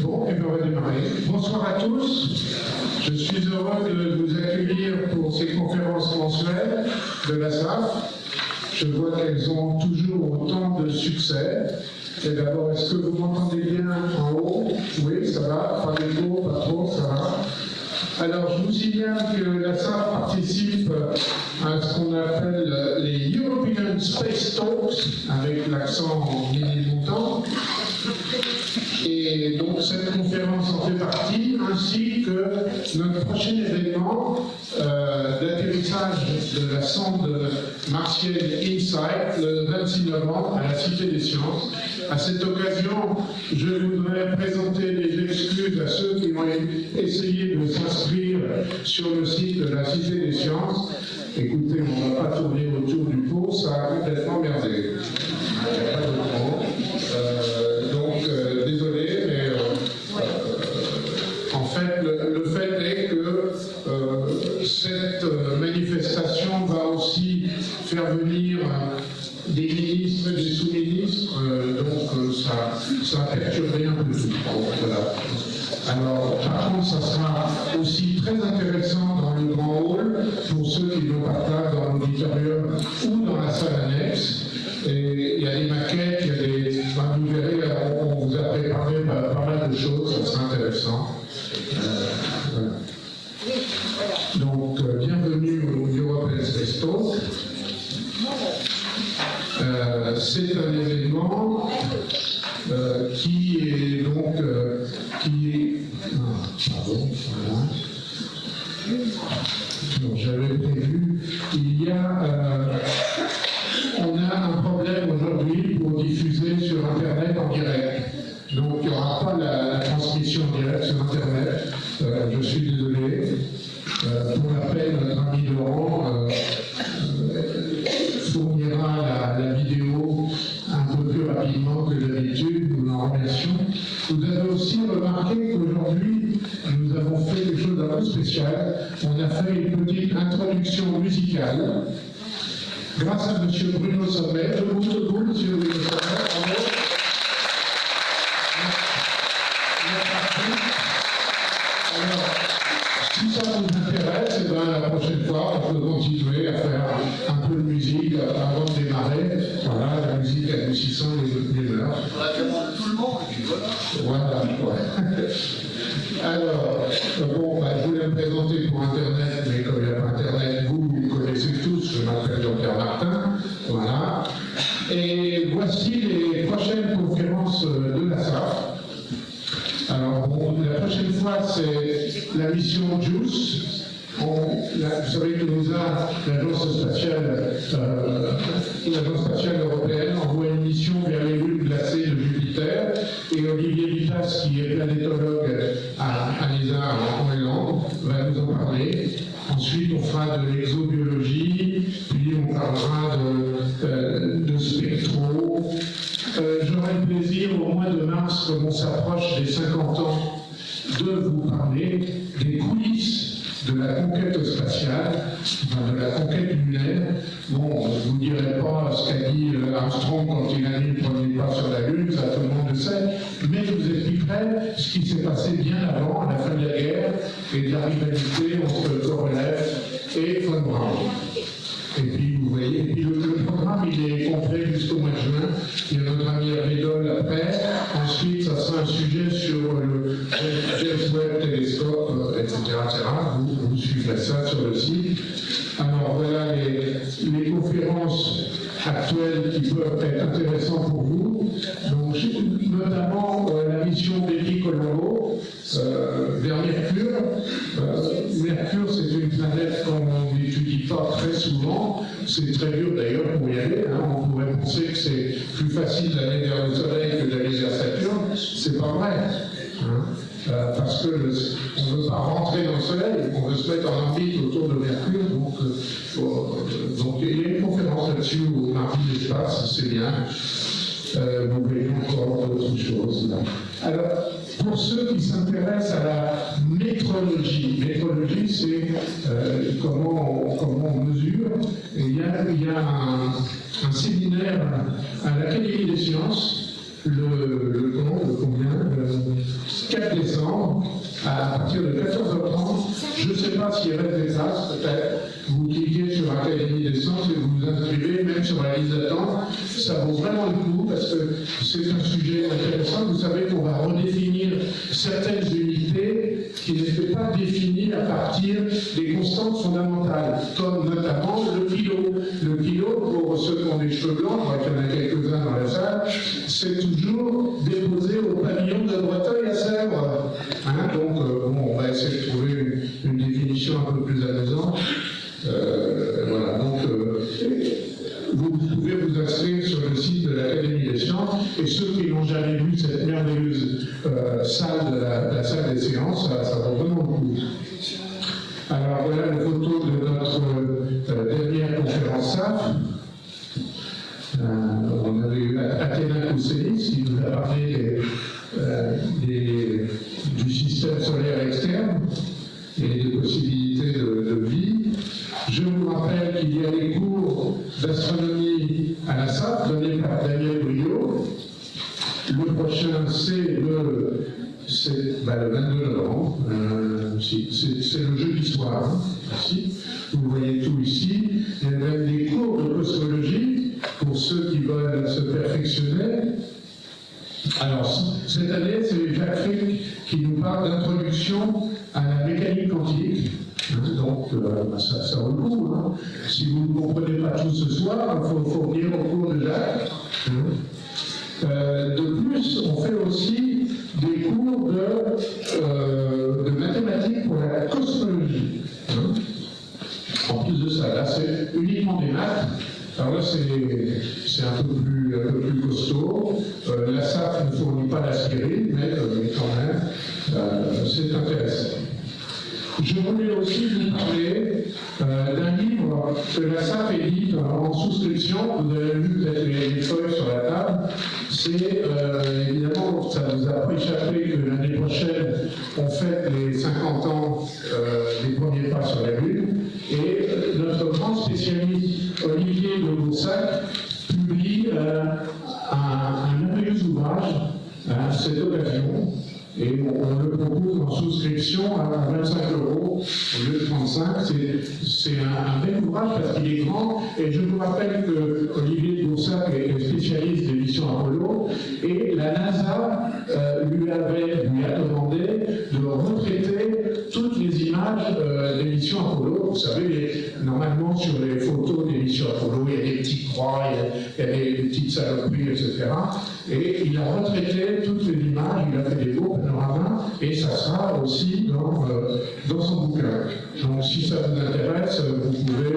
Bon, et bien on va démarrer. Bonsoir à tous. Je suis heureux de vous accueillir pour ces conférences mensuelles de la SAF. Je vois qu'elles ont toujours autant de succès. Et d'abord, est-ce que vous m'entendez bien en haut? Oui, ça va. Pas d'écho, pas trop, ça va. Alors, je vous signale que la SAF participe à ce qu'on appelle les European Space Talks, avec l'accent en mini-montant. Et donc cette conférence en fait partie, ainsi que notre prochain événement d'atterrissage de la sonde martienne InSight le 26 novembre à la Cité des Sciences. À cette occasion, je voudrais présenter les excuses à ceux qui ont essayé de s'inscrire sur le site de la Cité des Sciences. Écoutez, on ne va pas tourner autour du pot, ça a complètement merdé. Il n'y a pas de mot. Désolé, mais en fait, le fait est que cette manifestation va aussi faire venir des ministres, des sous-ministres, donc ça a perturbé un peu tout. Voilà. Alors, par contre, ça sera aussi très intéressant dans le grand hall pour ceux qui n'ont pas place dans l'auditorium ou dans la salle annexe. Et il y a des maquettes, il y a des... Enfin, vous verrez, on vous a préparé pas mal de choses, ça sera intéressant. Voilà. Donc, bienvenue au European Space Talk. C'est un événement qui est donc... pardon, voilà. Donc, j'avais prévu, on a un problème aujourd'hui pour diffuser sur Internet en direct. Donc il n'y aura pas la transmission en direct sur Internet. Je suis désolé. Pour la peine, notre ami Laurent fournira la vidéo un peu plus rapidement que d'habitude. Nous l'en remercions. Vous avez aussi remarqué qu'aujourd'hui, nous avons fait quelque chose d'un peu spécial. On a fait une petite introduction musicale. Grâce à M. Bruno Sommet, debout, M. Bruno Sommet, bravo. Alors, si ça vous intéresse, eh bien, la prochaine fois, on peut continuer à faire un peu de musique avant de démarrer. Voilà, la musique adoucissant les mœurs. On va demander tout le monde, et puis voilà. Voilà, ouais. Alors, bon, je voulais me présenter pour Internet, mais comme il n'y a pas Internet, vous me connaissez tous, je m'appelle Jean-Pierre Martin, voilà. Et voici les prochaines conférences de la SAF. Alors, bon, la prochaine fois, c'est la mission JUICE. Vous savez que l'Agence spatiale européenne envoie une mission vers les lunes glacées de Jupiter, et Olivier Vittas, qui est planétologue à l'ESA en Hollande, va nous en parler. Ensuite, on fera de l'exobiologie, puis on parlera de spectro. J'aurai le plaisir, au mois de mars, comme on s'approche des 50 ans, de vous parler des coulisses de la conquête spatiale, enfin de la conquête lunaire. Bon, je ne vous dirai pas ce qu'a dit Armstrong quand il a mis le premier pas sur la Lune, ça tout le monde le sait, mais je vous expliquerai ce qui s'est passé bien avant, à la fin de la guerre, et de la rivalité entre Korolev et von Braun. Et puis, vous voyez, et puis le programme, il est complet jusqu'au mois de juin. Il y a notre ami Hervé Doll après. Ensuite, ça sera un sujet sur le James Webb Telescope, etc. Vous suivrez ça sur le site. Alors, voilà les conférences actuelles qui peuvent être intéressantes pour vous. Donc, notamment la mission d'Eddie Colombo vers Mercure. Mercure, c'est une planète qu'on n'étudie pas très souvent. C'est très dur d'ailleurs pour y aller. On pourrait penser que c'est plus facile d'aller vers le Soleil que d'aller vers Saturne. C'est pas vrai. Parce qu'on ne veut pas rentrer dans le Soleil, on veut se mettre en orbite autour de Mercure. Donc il y a une conférence là-dessus au mardi de l'espace, c'est bien. Vous voyez encore d'autres choses. Alors, pour ceux qui s'intéressent à la métrologie, c'est comment on mesure. Et il y a un séminaire à l'Académie des sciences le 4 décembre, à partir de 14h30. Je ne sais pas s'il reste des places, peut-être. Vous cliquez sur Académie des Sciences et vous vous inscrivez, même sur la liste d'attente. Ça vaut vraiment le coup parce que c'est un sujet intéressant. Vous savez qu'on va redéfinir certaines unités qui n'étaient pas définies à partir des constantes fondamentales, comme notamment le kilo. Le kilo, pour ceux qui ont des cheveux blancs, je crois qu'il y en a quelques-uns dans la salle, c'est toujours déposé au pavillon de Breteuil à Sèvres. Hein, donc, bon, on va essayer de trouver une définition un peu plus amusante. Voilà, donc vous pouvez vous inscrire sur le site de l'Académie des Sciences, et ceux qui n'ont jamais vu cette merveilleuse salle de la salle des séances, ça vaut vraiment le coup. Alors voilà une photo de notre dernière conférence SAF. On avait eu Athéna Kousselis qui nous a parlé du système solaire externe et des possibilités de vie. Je vous rappelle qu'il y a des cours d'astronomie à la SAF donnés par Daniel Brio. Le prochain, c'est le 22 novembre. C'est le jeudi soir. Ici. Vous voyez tout ici. Il y a même des cours de cosmologie pour ceux qui veulent se perfectionner. Alors, cette année, c'est Jacques Frick qui nous parle d'introduction à la mécanique quantique. Donc, ça vaut le coup. Hein. Si vous ne comprenez pas tout ce soir, il faut venir au cours de Jacques. De plus, on fait aussi des cours de mathématiques pour la cosmologie. En plus de ça, là, c'est uniquement des maths. Alors là, c'est un peu plus costaud. La SAF ne fournit pas l'aspirine, mais quand même, c'est intéressant. Je voulais aussi vous parler d'un livre que la SAF édite en souscription. Vous avez vu peut-être les feuilles sur la table. C'est évidemment, ça ne vous a pas échappé que l'année prochaine, on fête les 50 ans des premiers pas sur la Lune. Et notre grand spécialiste, Olivier de Boussac, publie un merveilleux ouvrage à cette occasion. Et on le propose en souscription à 25 € au lieu de 35. C'est un bel ouvrage parce qu'il est grand. Et je vous rappelle que Olivier de Boussac est spécialiste des missions Apollo. Et la NASA lui a demandé de retraiter toutes les images des missions Apollo. Vous savez, normalement sur les photos des missions Apollo, il y a des petites croix, il y a des petites saloperies, etc. Et il a retraité toutes les images, il a fait des beaux panoramas, et ça sera aussi dans son bouquin. Donc si ça vous intéresse, vous pouvez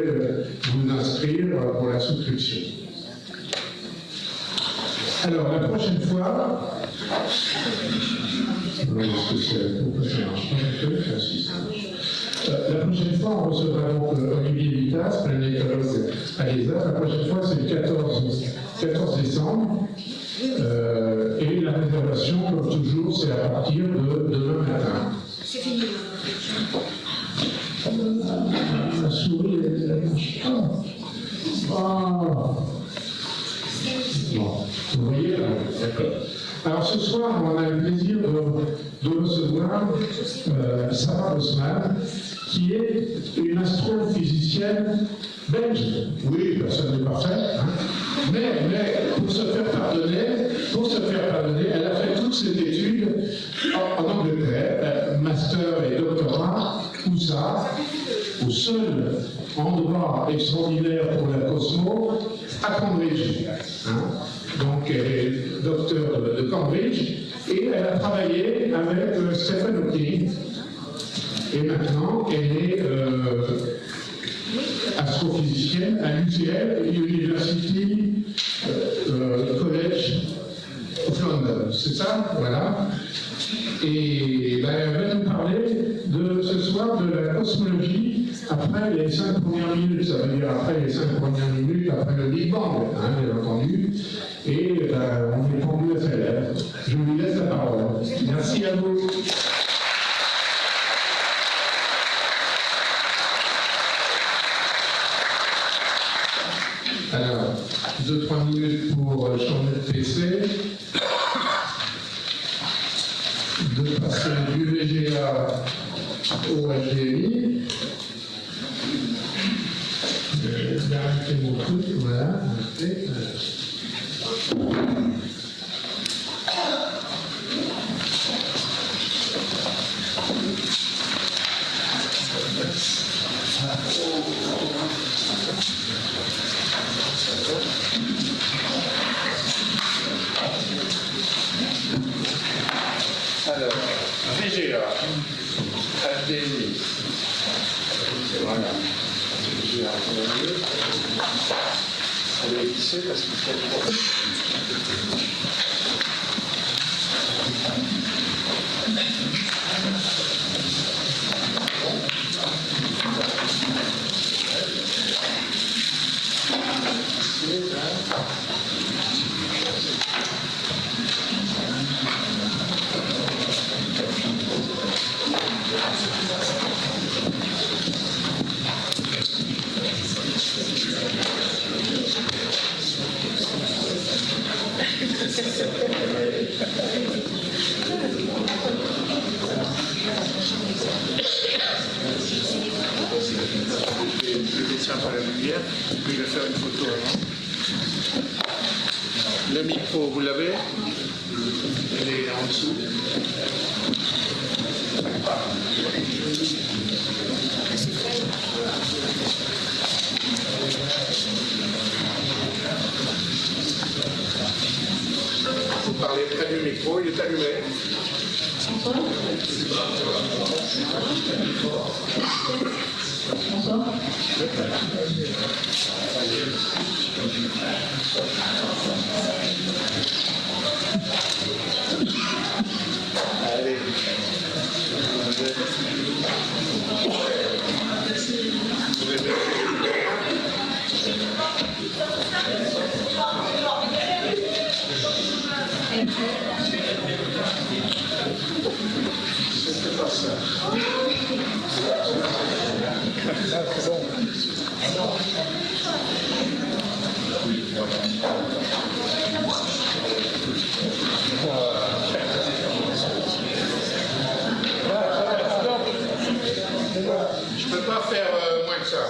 vous inscrire pour la souscription. Alors la prochaine fois, la prochaine fois, on recevra donc Olivier Vitas, planétologue à l'ESA. La prochaine fois, c'est le 14 décembre. Et la réservation, comme toujours, c'est à partir de demain matin. C'est fini. La souris, elle marche pas. Ah. Bon, vous voyez là, d'accord. Alors ce soir, on a le plaisir de recevoir Sarah Bosman, qui est une astrophysicienne belge. Oui, personne n'est parfait, hein. Mais pour se faire pardonner, elle a fait toutes ses études en Angleterre, master et doctorat, où ça, au seul endroit extraordinaire pour la Cosmo, à Cambridge. Hein. Donc elle est docteur de Cambridge et elle a travaillé avec Stephen Hawking. Et maintenant, elle est astrophysicienne à l'UCL, University College of London. C'est ça? Voilà. Et elle va nous parler ce soir de la cosmologie après les 5 premières minutes. Ça veut dire après les 5 premières minutes, après le Big Bang, hein, bien entendu. Et on est pendu à sa lèvre. Je lui laisse la parole. Merci à vous. Alors, 2-3 minutes pour changer de PC. de passer du VGA au HDMI. J'ai arrêté mon truc, voilà. Alors, VGA, HDMI, voilà. VGA, elle est glissée parce qu'il faut trop. Je descends par la lumière, puis je vais faire une photo avant. Le micro, vous l'avez? Il est en dessous. Vous parlez près du micro, il est allumé. Bonsoir. Allez. C'était pas ça. Je peux pas faire moins que ça.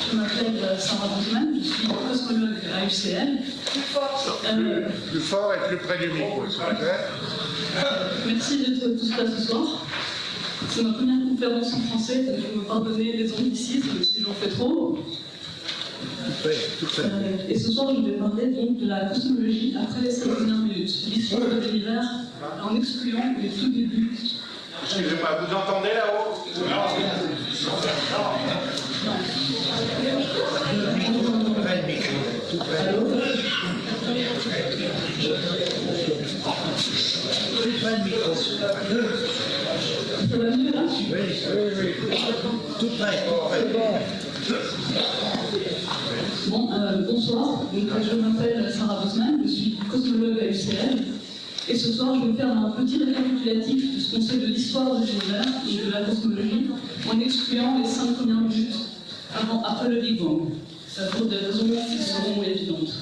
Je m'appelle Sarah Bosman, je suis cosmologue à UCL. Plus fort et plus près du micro, s'il vous plaît. Merci d'être tous là ce soir. C'est ma première conférence en français, donc je me pardonner les anglicismes si j'en fais trop. Et ce soir, je vais parler donc de la cosmologie après les 5 dernières minutes, l'histoire de l'univers en excluant les tout débuts. Excusez-moi, vous entendez là-haut? Allô? Ça va mieux là? Tout près. Bon, bonsoir, donc, je m'appelle Sarah Bosman, je suis cosmologue à UCL, et ce soir je vais faire un petit récapitulatif de ce qu'on sait de l'histoire de l'univers et de la cosmologie, en excluant les 5 premières minutes après le Big Bang, pour des raisons qui seront évidentes.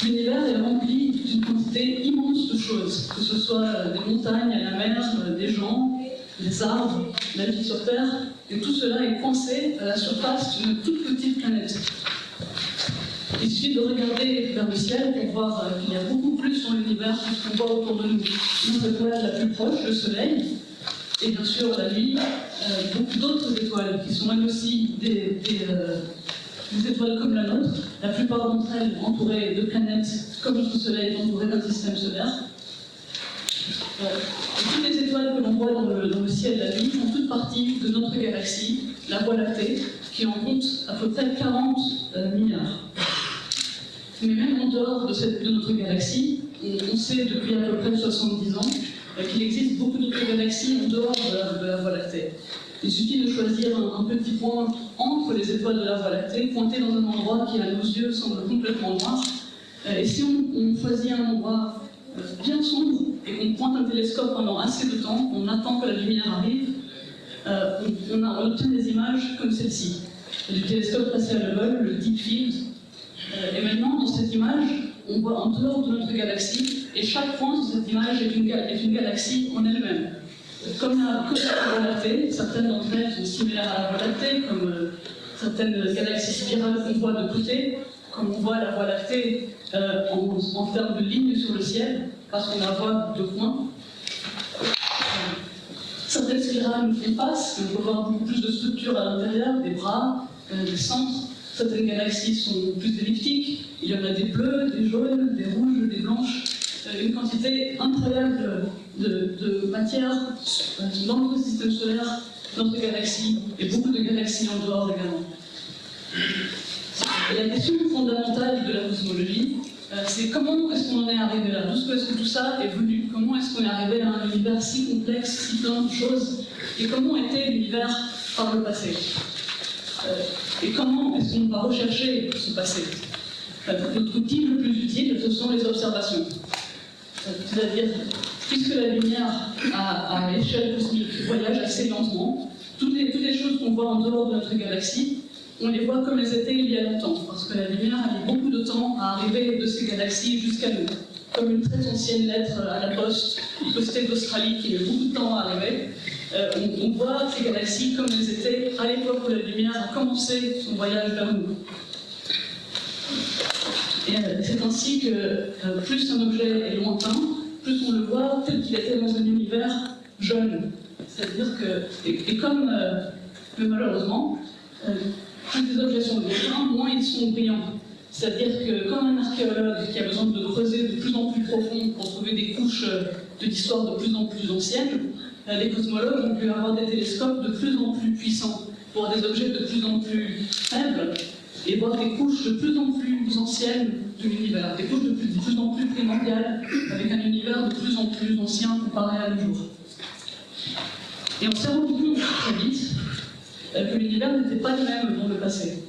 L'univers est rempli d'une quantité immense de choses, que ce soit des montagnes, la mer, des gens, des arbres, la vie sur Terre, et tout cela est coincé à la surface d'une toute petite planète. Il suffit de regarder vers le ciel pour voir qu'il y a beaucoup plus dans l'univers que ce qu'on voit autour de nous. Notre étoile la plus proche, le Soleil, et bien sûr la nuit, beaucoup d'autres étoiles qui sont elles aussi des étoiles comme la nôtre, la plupart d'entre elles entourées de planètes comme notre Soleil entourées d'un système solaire. Et toutes les étoiles que l'on voit dans le ciel la nuit font toute partie de notre galaxie, la Voie lactée, qui en compte à peu près 40 milliards. Mais même en dehors de notre galaxie, on sait depuis à peu près 70 ans qu'il existe beaucoup d'autres galaxies en dehors de la Voie lactée. Il suffit de choisir un petit point entre les étoiles de la Voie lactée, pointé dans un endroit qui, à nos yeux, semble complètement noir. Et si on choisit un endroit bien sombre et qu'on pointe un télescope pendant assez de temps, on attend que la lumière arrive, on obtient des images comme celle-ci. du télescope spatial Hubble, le Deep Field. Et maintenant, dans cette image, on voit en dehors de notre galaxie, et chaque point sur cette image est une galaxie en elle-même. Comme la Voie lactée, certaines d'entre elles sont similaires à la Voie lactée, comme certaines galaxies spirales qu'on voit de côté, comme on voit la Voie lactée en termes de lignes sur le ciel, parce qu'on la voit de coin. Certaines spirales nous font face, on peut voir beaucoup plus de structures à l'intérieur, des bras, des centres. Certaines galaxies sont plus elliptiques, il y en a des bleus, des jaunes, des rouges, des blanches, une quantité incroyable de matière dans notre système solaire, dans notre galaxie, et beaucoup de galaxies en dehors également. Et la question fondamentale de la cosmologie, c'est comment est-ce qu'on en est arrivé là? D'où est-ce que tout ça est venu? Comment est-ce qu'on est arrivé à un univers si complexe, si plein de choses? Et comment était l'univers par le passé? Et comment est-ce qu'on va rechercher ce passé? Notre outil le plus utile, ce sont les observations. C'est-à-dire, puisque la lumière, à l'échelle cosmique, voyage assez lentement, toutes les choses qu'on voit en dehors de notre galaxie, on les voit comme elles étaient il y a longtemps, parce que la lumière a mis beaucoup de temps à arriver de ces galaxies jusqu'à nous. Comme une très ancienne lettre à la poste, postée d'Australie, qui met beaucoup de temps à arriver, on voit ces galaxies comme elles étaient à l'époque où la lumière a commencé son voyage vers nous. Et c'est ainsi que plus un objet est lointain, plus on le voit tel qu'il était dans un univers jeune. C'est-à-dire que, et comme, mais malheureusement, plus les objets sont lointains, moins ils sont brillants. C'est-à-dire que comme un archéologue qui a besoin de creuser de plus en plus profond pour trouver des couches de l'histoire de plus en plus anciennes, les cosmologues ont pu avoir des télescopes de plus en plus puissants pour des objets de plus en plus faibles et voir des couches de plus en plus anciennes de l'univers, des couches de plus en plus primordiales, avec un univers de plus en plus ancien comparé à nos jours. Et on s'est rendu compte très vite que l'univers n'était pas le même dans le passé.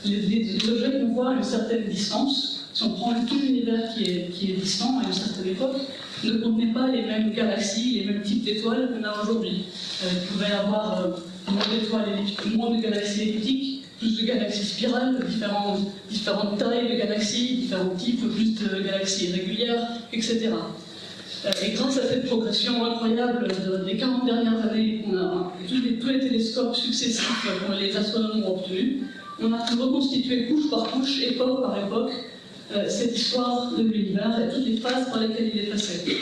Les objets qu'on voit à une certaine distance, si on prend tout l'univers qui est distant à une certaine époque, ne contenaient pas les mêmes galaxies, les mêmes types d'étoiles qu'on a aujourd'hui. Il pouvait y avoir moins d'étoiles elliptiques, moins de galaxies elliptiques, plus de galaxies spirales, différentes tailles de galaxies, différents types, plus de galaxies régulières, etc. Et grâce à cette progression incroyable des 40 dernières années, tous les télescopes successifs que les astronomes ont obtenus, on a pu reconstituer couche par couche, époque par époque, cette histoire de l'univers et toutes les phases par lesquelles il est passé.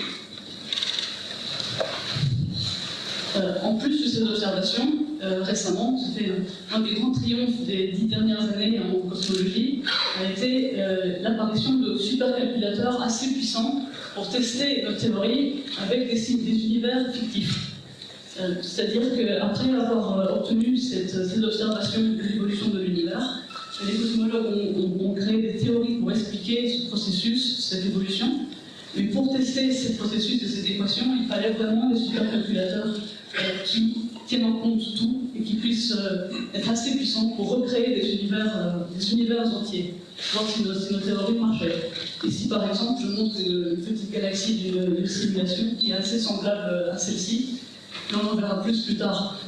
En plus de ces observations, récemment, c'était un des grands triomphes des 10 dernières années en cosmologie, a été l'apparition de supercalculateurs assez puissants pour tester nos théories avec des univers fictifs. C'est-à-dire qu'après avoir obtenu ces observations de l'évolution de l'univers, les cosmologues ont créé des théories pour expliquer ce processus, cette évolution. Mais pour tester ces processus et ces équations, il fallait vraiment des supercalculateurs qui tiennent en compte tout et qui puissent être assez puissants pour recréer des univers entiers, voir si nos théories marchaient. Ici, par exemple, je montre une petite galaxie d'une simulation qui est assez semblable à celle-ci, mais on en verra plus tard.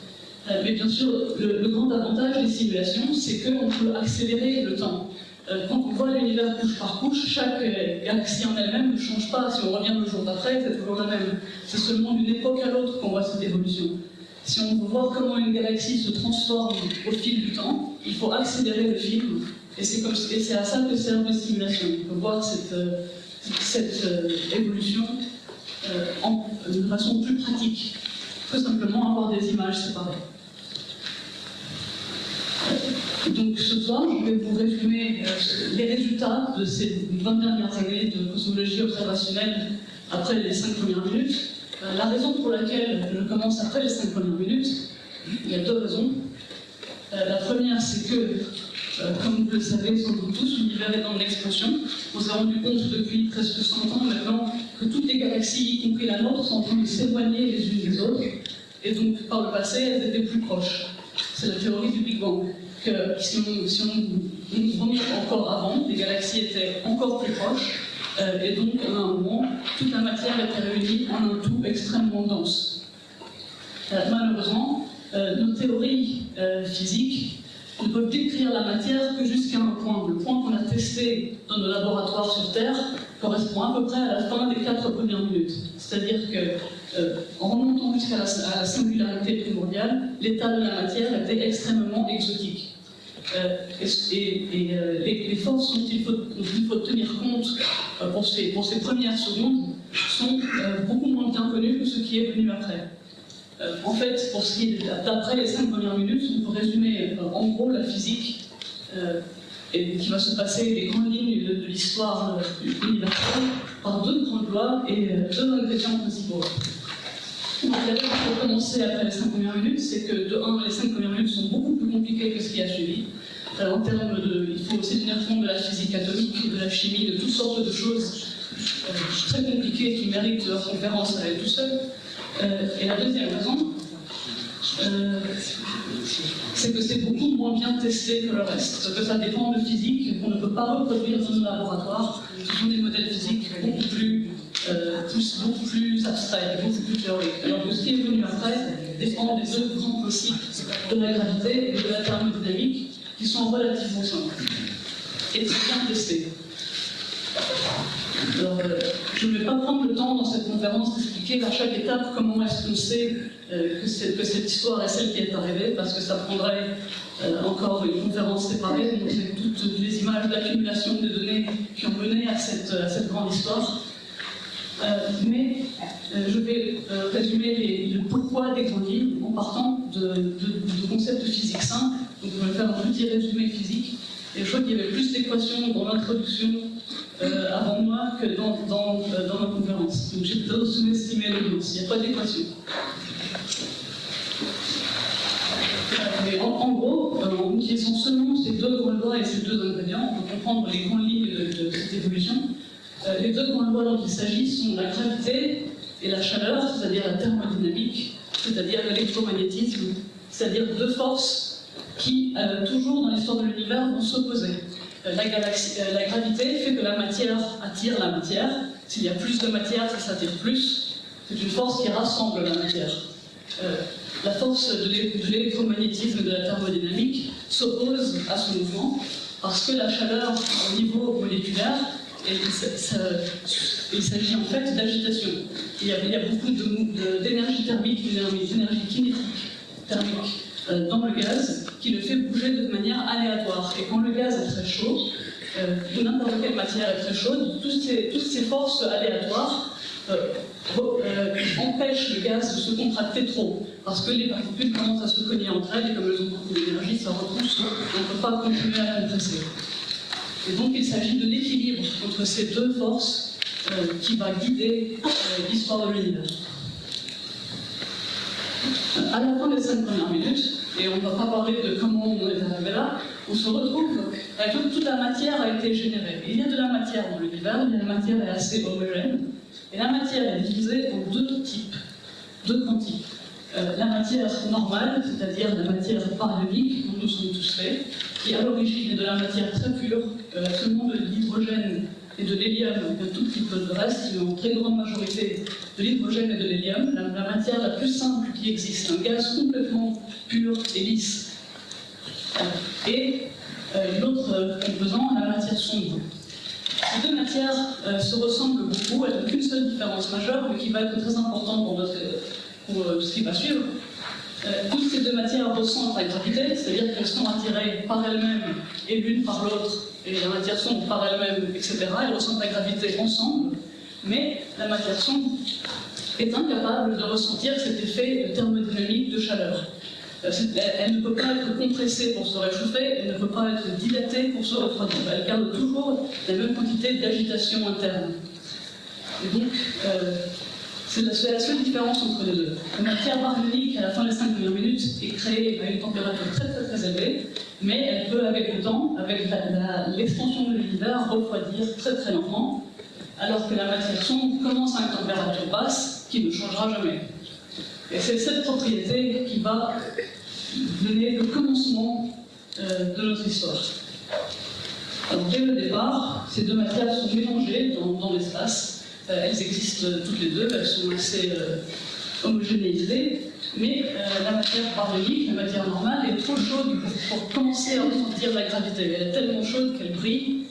Mais bien sûr, le grand avantage des simulations, c'est qu'on peut accélérer le temps. Quand on voit l'univers couche par couche, chaque galaxie en elle-même ne change pas. Si on revient le jour d'après, c'est toujours la même. C'est seulement d'une époque à l'autre qu'on voit cette évolution. Si on veut voir comment une galaxie se transforme au fil du temps, il faut accélérer le film. Et c'est à ça que servent les simulations. On peut voir cette évolution de façon plus pratique que simplement avoir des images séparées. Donc ce soir, je vais vous résumer les résultats de ces 20 dernières années de cosmologie observationnelle après les 5 premières minutes. La raison pour laquelle je commence après les 5 premières minutes, il y a 2 raisons. La première, c'est que, comme vous le savez sans doute tous, l'univers est en expansion. On s'est rendu compte depuis presque 100 ans maintenant que toutes les galaxies, y compris la nôtre, sont en train de s'éloigner les unes des autres. Et donc, par le passé, elles étaient plus proches. C'est la théorie du Big Bang. Que si on remonte encore avant, les galaxies étaient encore plus proches, et donc à un moment, toute la matière était réunie en un tout extrêmement dense. Malheureusement, nos théories physiques ne peuvent décrire la matière que jusqu'à un point. Le point qu'on a testé dans nos laboratoires sur Terre correspond à peu près à la fin des 4 premières minutes. C'est-à-dire qu'en remontant jusqu'à la singularité primordiale, l'état de la matière était extrêmement exotique. Les forces dont il faut tenir compte pour ces premières secondes sont beaucoup moins bien connues que ce qui est venu après. En fait, pour ce qui est d'après les 5 premières minutes, on peut résumer en gros la physique qui va se passer les grandes lignes de l'histoire universelle par 2 grandes lois et 2 ingrédients principaux. Donc, la chose qu'il faut commencer après les 5 premières minutes, c'est que de 1, les 5 premières minutes sont beaucoup plus compliquées que ce qui a suivi. En termes de, il faut aussi tenir compte de la physique atomique, de la chimie, de toutes sortes de choses très compliquées qui méritent leur conférence à elles tout seules. Et la deuxième raison, c'est que c'est beaucoup moins bien testé que le reste, parce que ça dépend de physique qu'on ne peut pas reproduire dans nos laboratoires. Ce sont des modèles physiques beaucoup plus abstraits, beaucoup plus théoriques. Alors que ce qui est venu après dépend des 2 grands principes de la gravité et de la thermodynamique, qui sont relativement simples et très bien testés. Alors, je ne vais pas prendre le temps dans cette conférence d'expliquer à chaque étape comment est-ce qu'on sait que cette histoire est celle qui est arrivée, parce que ça prendrait encore une conférence séparée, donc c'est toutes les images d'accumulation de données qui ont mené à cette grande histoire. Mais je vais résumer le pourquoi des grandes lignes en partant de concepts physiques simples. Donc je vais faire un petit résumé physique. Et je crois qu'il y avait plus d'équations dans l'introduction avant moi que dans ma conférence. Donc j'ai plutôt sous-estimé l'audience. Il n'y a pas d'équation. Mais en gros, en utilisant seulement ces 2 grandes lois et ces 2 ingrédients, on peut comprendre les grandes lignes de cette évolution. Les 2 grandes lois dont il s'agit sont la gravité et la chaleur, c'est-à-dire la thermodynamique, c'est-à-dire l'électromagnétisme, c'est-à-dire 2 forces qui, toujours dans l'histoire de l'univers, vont s'opposer. La gravité fait que la matière attire la matière. S'il y a plus de matière, ça s'attire plus. C'est une force qui rassemble la matière. La force de l'électromagnétisme et de la thermodynamique s'oppose à ce mouvement parce que la chaleur au niveau moléculaire, il s'agit en fait d'agitation. Il y a beaucoup d'énergie thermique, d'énergie kinétique thermique dans le gaz qui le fait bouger de manière aléatoire. Et quand le gaz est très chaud, n'importe quelle matière est très chaude, toutes ces forces aléatoires empêchent le gaz de se contracter trop. Parce que les particules commencent à se cogner entre elles et comme elles ont beaucoup d'énergie, ça repousse, on ne peut pas continuer à compresser. Et donc il s'agit de l'équilibre entre ces 2 forces qui va guider l'histoire de l'univers. À la fin des 5 premières minutes, et on ne va pas parler de comment on est arrivé là, on se retrouve avec toute la matière a été générée. Il y a de la matière dans l'univers, la matière est assez homogène, et la matière est divisée en 2 types, 2 grands types. La matière normale, c'est-à-dire la matière baryonique, dont nous sommes tous faits, qui à l'origine est de la matière très pure, seulement de l'hydrogène et de l'hélium, un tout petit peu de reste, mais en très grande majorité de l'hydrogène et de l'hélium, la matière la plus simple qui existe, un gaz complètement pur et lisse. Et l'autre composant, la matière sombre. Ces 2 matières se ressemblent beaucoup, elles n'ont qu'une seule différence majeure, mais qui va être très importante pour ce qui va suivre. Toutes ces 2 matières ressentent la gravité, c'est-à-dire qu'elles sont attirées par elles-mêmes et l'une par l'autre, et la matière sombre par elle-même, etc. Elles ressentent la gravité ensemble, mais la matière sombre est incapable de ressentir cet effet thermodynamique de chaleur. Elle ne peut pas être compressée pour se réchauffer, elle ne peut pas être dilatée pour se refroidir. Elle garde toujours la même quantité d'agitation interne. Et donc, c'est la seule différence entre les 2. La matière baryonique, à la fin des 5 premières minutes, est créée à une température très élevée, mais elle peut, avec le temps, avec l'expansion de l'univers, refroidir très lentement, alors que la matière sombre commence à une température basse qui ne changera jamais. Et c'est cette propriété qui va donner le commencement de notre histoire. Alors, dès le départ, ces 2 matières sont mélangées dans l'espace. Elles existent toutes les 2, elles sont assez homogénéisées, mais la matière baryonique, la matière normale, est trop chaude pour commencer à ressentir la gravité. Elle est tellement chaude qu'elle brille,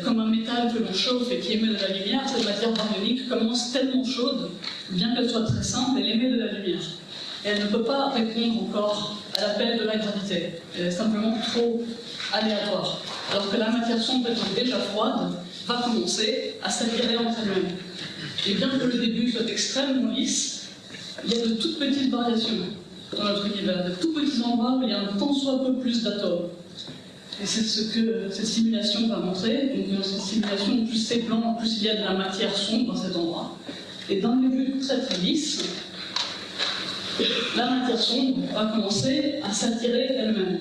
comme un métal que l'on chauffe et qui émet de la lumière. Cette matière baryonique commence tellement chaude, bien qu'elle soit très simple, elle émet de la lumière. Et elle ne peut pas répondre encore à l'appel de la gravité. Elle est simplement trop aléatoire. Alors que la matière sombre étant déjà froide, va commencer à s'attirer entre elle-même. Et bien que le début soit extrêmement lisse, il y a de toutes petites variations dans notre univers, de tout petits endroits où il y a un tant soit peu plus d'atomes. Et c'est ce que cette simulation va montrer. Donc dans cette simulation, plus c'est blanc, plus il y a de la matière sombre dans cet endroit. Et d'un début très très lisse, la matière sombre va commencer à s'attirer elle-même.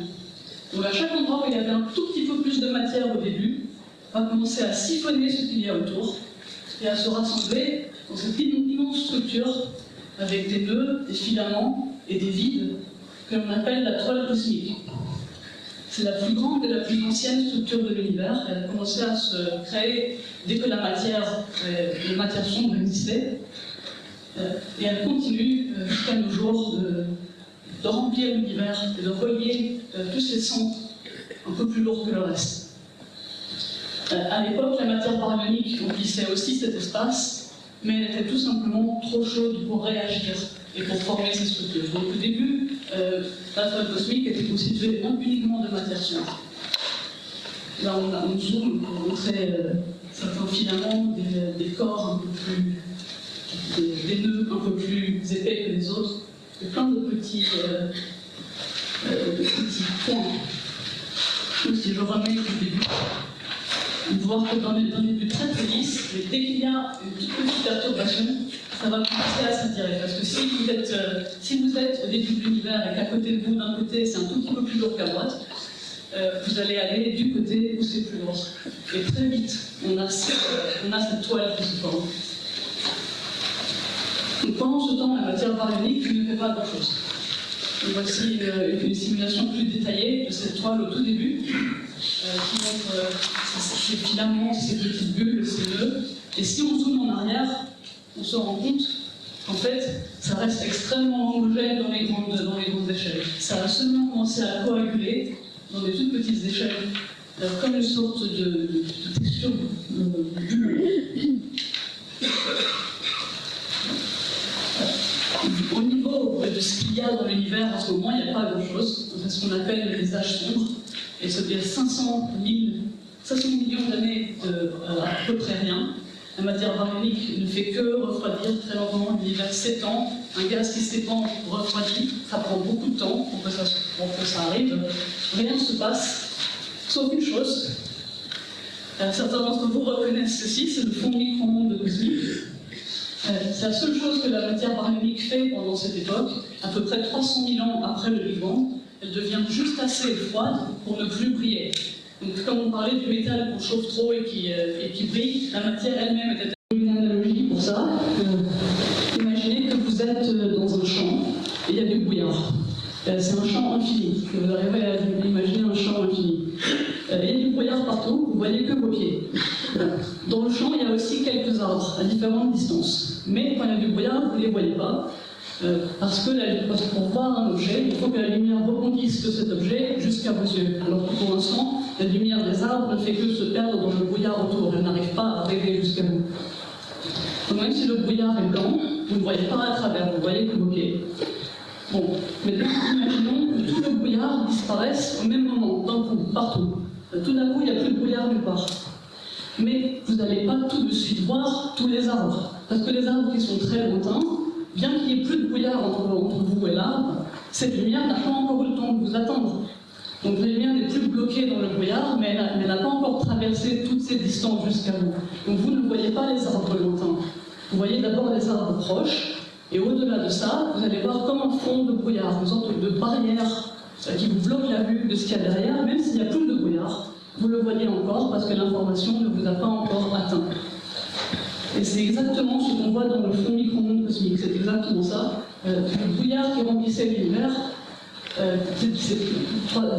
Donc à chaque endroit où il y avait un tout petit peu plus de matière au début, va commencer à siphonner ce qu'il y a autour et à se rassembler dans cette immense structure avec des nœuds, des filaments et des vides que l'on appelle la toile cosmique. C'est la plus grande et la plus ancienne structure de l'univers. Elle a commencé à se créer dès que la matière sombre existait. Et elle continue jusqu'à nos jours de remplir l'univers et de relier tous ces centres un peu plus lourds que le reste. À l'époque, la matière baryonique remplissait aussi cet espace, mais elle était tout simplement trop chaude pour réagir et pour former ces structures. Donc au début, la toile cosmique était constituée uniquement de matière sombre. Là, on a un zoom pour montrer certains filaments, des corps un peu plus, des nœuds un peu plus épais que les autres, et plein de petits points. Donc, si je remets du début, on peut voir que dans les débuts très très lisses, mais dès qu'il y a une toute petite perturbation, ça va commencer à s'attirer. Parce que si vous êtes au début de l'univers et qu'à côté de vous, d'un côté, c'est un tout petit peu plus lourd qu'à droite, vous allez aller du côté où c'est plus lourd. Et très vite, on a cette toile qui se forme. Donc pendant ce temps, la matière baryonique ne fait pas grand-chose. Voici une simulation plus détaillée de cette toile au tout début, qui montre ces filaments, ces petites bulles, ces nœuds. Et si on zoome en arrière, on se rend compte qu'en fait, ça reste extrêmement homogène dans les grandes échelles. Ça a seulement commencé à coaguler dans des toutes petites échelles, comme une sorte de texture bulle. Au niveau de ce qu'il y a dans l'univers en ce moment, il n'y a pas grand-chose. C'est ce qu'on appelle les âges sombres. Et il y a 500 millions d'années à peu près rien. La matière baryonique ne fait que refroidir très lentement. L'univers s'étend. Un gaz qui s'étend refroidit. Ça prend beaucoup de temps pour que ça arrive. Rien ne se passe, sauf une chose. Certains d'entre vous reconnaissent ceci, c'est le fond micro-ondes cosmique. C'est la seule chose que la matière baryonique fait pendant cette époque, à peu près 300 000 ans après le Big Bang. Elle devient juste assez froide pour ne plus briller. Donc, comme on parlait du métal qu'on chauffe trop et qui brille, la matière elle-même était une analogie pour ça. Imaginez que vous êtes dans un champ et il y a du brouillard. C'est un champ infini. Vous arrivez à imaginer un champ infini. Il y a du brouillard partout, vous ne voyez que vos pieds. Dans le champ, il y a aussi quelques arbres à différentes distances. Mais quand il y a du brouillard, vous ne les voyez pas. Parce que pour voir un objet, il faut que la lumière rebondisse de cet objet jusqu'à vos yeux. Alors que pour l'instant, la lumière des arbres ne fait que se perdre dans le brouillard autour. Elle n'arrive pas à arriver jusqu'à vous. Donc même si le brouillard est blanc, vous ne voyez pas à travers, vous voyez que vos pieds. Bon, maintenant, imaginons que tout le brouillard disparaisse au même moment, d'un coup, partout. Tout d'un coup, il n'y a plus de brouillard nulle part. Mais vous n'allez pas tout de suite voir tous les arbres. Parce que les arbres qui sont très lointains, bien qu'il n'y ait plus de brouillard entre vous et l'arbre, cette lumière n'a pas encore eu le temps de vous attendre. Donc la lumière n'est plus bloquée dans le brouillard, mais elle n'a pas encore traversé toutes ces distances jusqu'à vous. Donc vous ne voyez pas les arbres lointains. Vous voyez d'abord les arbres proches, et au-delà de ça, vous allez voir comme un fond de brouillard, une sorte de barrière qui vous bloque la vue de ce qu'il y a derrière, même s'il n'y a plus de brouillard, vous le voyez encore parce que l'information ne vous a pas encore atteint. Et c'est exactement ce qu'on voit dans le fond micro-ondes cosmique, c'est exactement ça. Le brouillard qui remplissait l'univers, c'est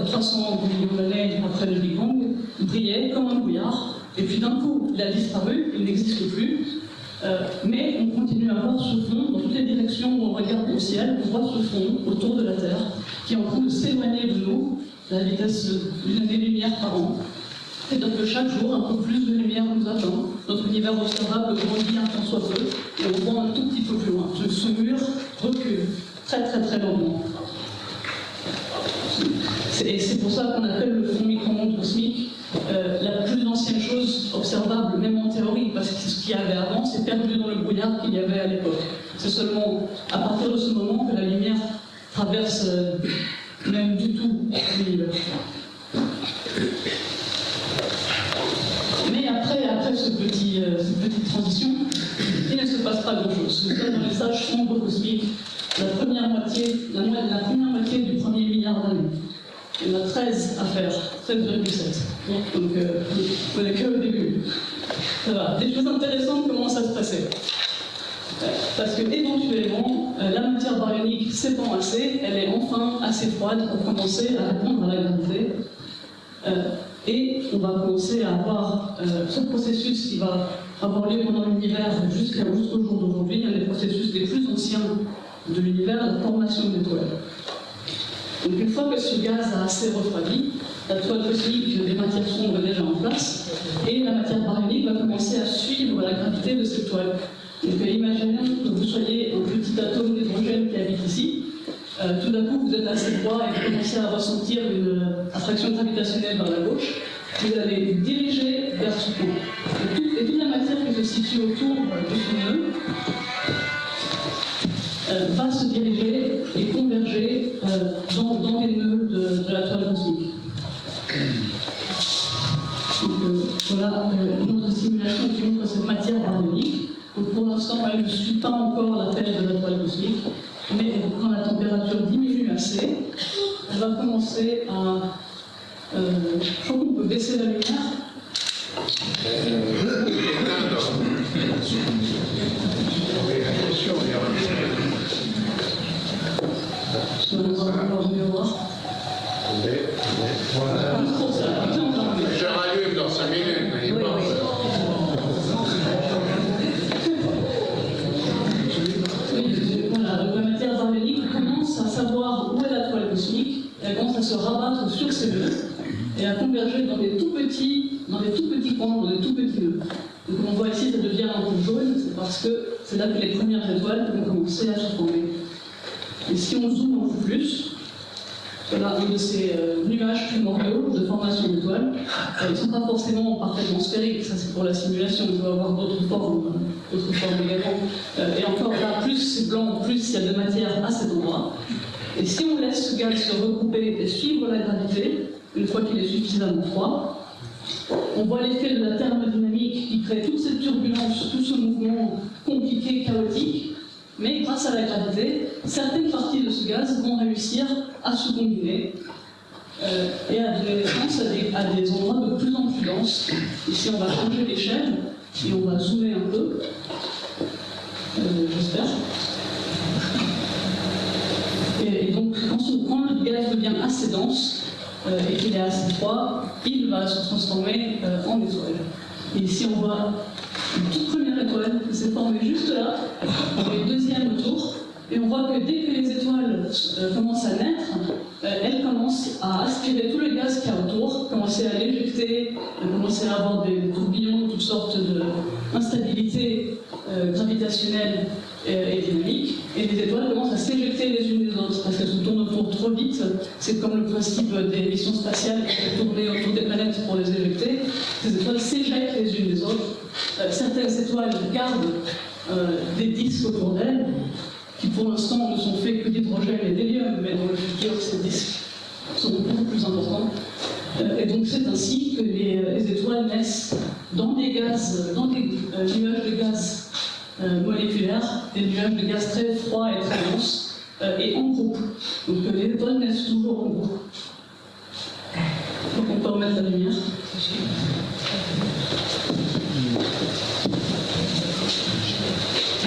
300 millions d'années après le Big Bang, brillait comme un brouillard, et puis d'un coup, il a disparu, il n'existe plus. mais on continue à voir ce fond, dans toutes les directions où on regarde au ciel, on voit ce fond autour de la Terre, qui est en train de s'éloigner de nous, à la vitesse d'une année-lumière par an. Et donc chaque jour, un peu plus de lumière nous attend. Notre univers observable grandit un tant soit peu, et on voit un tout petit peu plus loin. Ce mur recule très très très lentement. Et c'est pour ça qu'on appelle le fond micro-ondes cosmique la plus ancienne chose observable, même en théorie, parce que ce qu'il y avait avant, c'est perdu dans le brouillard qu'il y avait à l'époque. C'est seulement à partir de ce moment que la lumière traverse même du tout l'univers. Mais après cette petite transition, il ne se passe pas grand-chose. Nous sommes dans les âges sombres cosmiques, la première moitié du premier milliard d'années. Il y en a 13 à faire, 13,7. Donc, on n'est que au début. Ça va. Des choses intéressantes commencent à se passer. Parce que, éventuellement, la matière baryonique s'épand assez, elle est enfin assez froide pour commencer à répondre à la gravité. Et on va commencer à avoir ce processus qui va avoir lieu pendant l'univers jusqu'au jour d'aujourd'hui, un des processus les plus anciens de l'univers, la formation d'étoiles. Donc une fois que ce gaz a assez refroidi, la toile cosmique des matières sombres est déjà en place, et la matière baryonique va commencer à suivre la gravité de cette toile. Donc imaginez que vous soyez un petit atome d'hydrogène qui habite ici. Tout d'un coup, vous êtes assez froid et vous commencez à ressentir une attraction gravitationnelle vers la gauche. Vous allez vous diriger vers ce point. Et toute la matière qui se situe autour de ce nœud va se diriger et converger dans les nœuds de la toile cosmique. Donc, voilà une autre simulation qui montre cette matière baryonique. Donc pour l'instant, elle ne suit pas encore la taille de la toile cosmique, mais quand la température diminue assez, elle va commencer à... je crois qu'on peut baisser la lumière. Je vais voir. Je rallume dans 5 minutes, mais il pense. Voilà, donc la matière baryonique commence à savoir où est la toile cosmique, elle commence à se rabattre sur ses nœuds et à converger dans des tout petits coins, dans des tout petits nœuds. Donc comme on voit ici, ça devient un peu jaune, c'est parce que c'est là que les premières étoiles vont commencer à se former. Et si on zoome un peu plus, voilà un de ces nuages primordiaux de formation d'étoiles. Ils ne sont pas forcément parfaitement sphériques, ça c'est pour la simulation, on peut avoir d'autres formes également. Et encore là, plus c'est blanc, plus il y a de matière à cet endroit. Et si on laisse ce gaz se regrouper et suivre la gravité, une fois qu'il est suffisamment froid, on voit l'effet de la thermodynamique qui crée toute cette turbulence, tout ce mouvement compliqué, chaotique. Mais grâce à la gravité, certaines parties de ce gaz vont réussir à se combiner et à donner naissance à des endroits de plus en plus denses. Ici, on va changer l'échelle et on va zoomer un peu. J'espère. Et donc, quand le gaz devient assez dense et qu'il est assez froid, il va se transformer en étoile. Et ici, on voit une toute première étoile qui s'est formée juste là, et deuxième autour. Et on voit que dès que les étoiles commencent à naître, elles commencent à aspirer tout le gaz qu'il y a autour, commencer à l'éjecter, commencer à avoir des tourbillons, toutes sortes d'instabilités gravitationnelles et dynamiques. Et les étoiles commencent à s'éjecter les unes des autres, parce qu'elles se tournent autour trop vite. C'est comme le principe des missions spatiales qui font tourner autour des planètes pour les éjecter. Ces étoiles s'éjectent les unes des autres. Certaines étoiles gardent des disques autour d'elles, qui pour l'instant ne sont faits que d'hydrogène et d'hélium, mais dans le futur, ces disques seront beaucoup plus importants. Et donc c'est ainsi que les étoiles naissent dans des gaz, dans des nuages de gaz moléculaires, des nuages de gaz très froids et très denses, et en groupe. Donc les étoiles naissent toujours en groupe. Donc on peut remettre la lumière.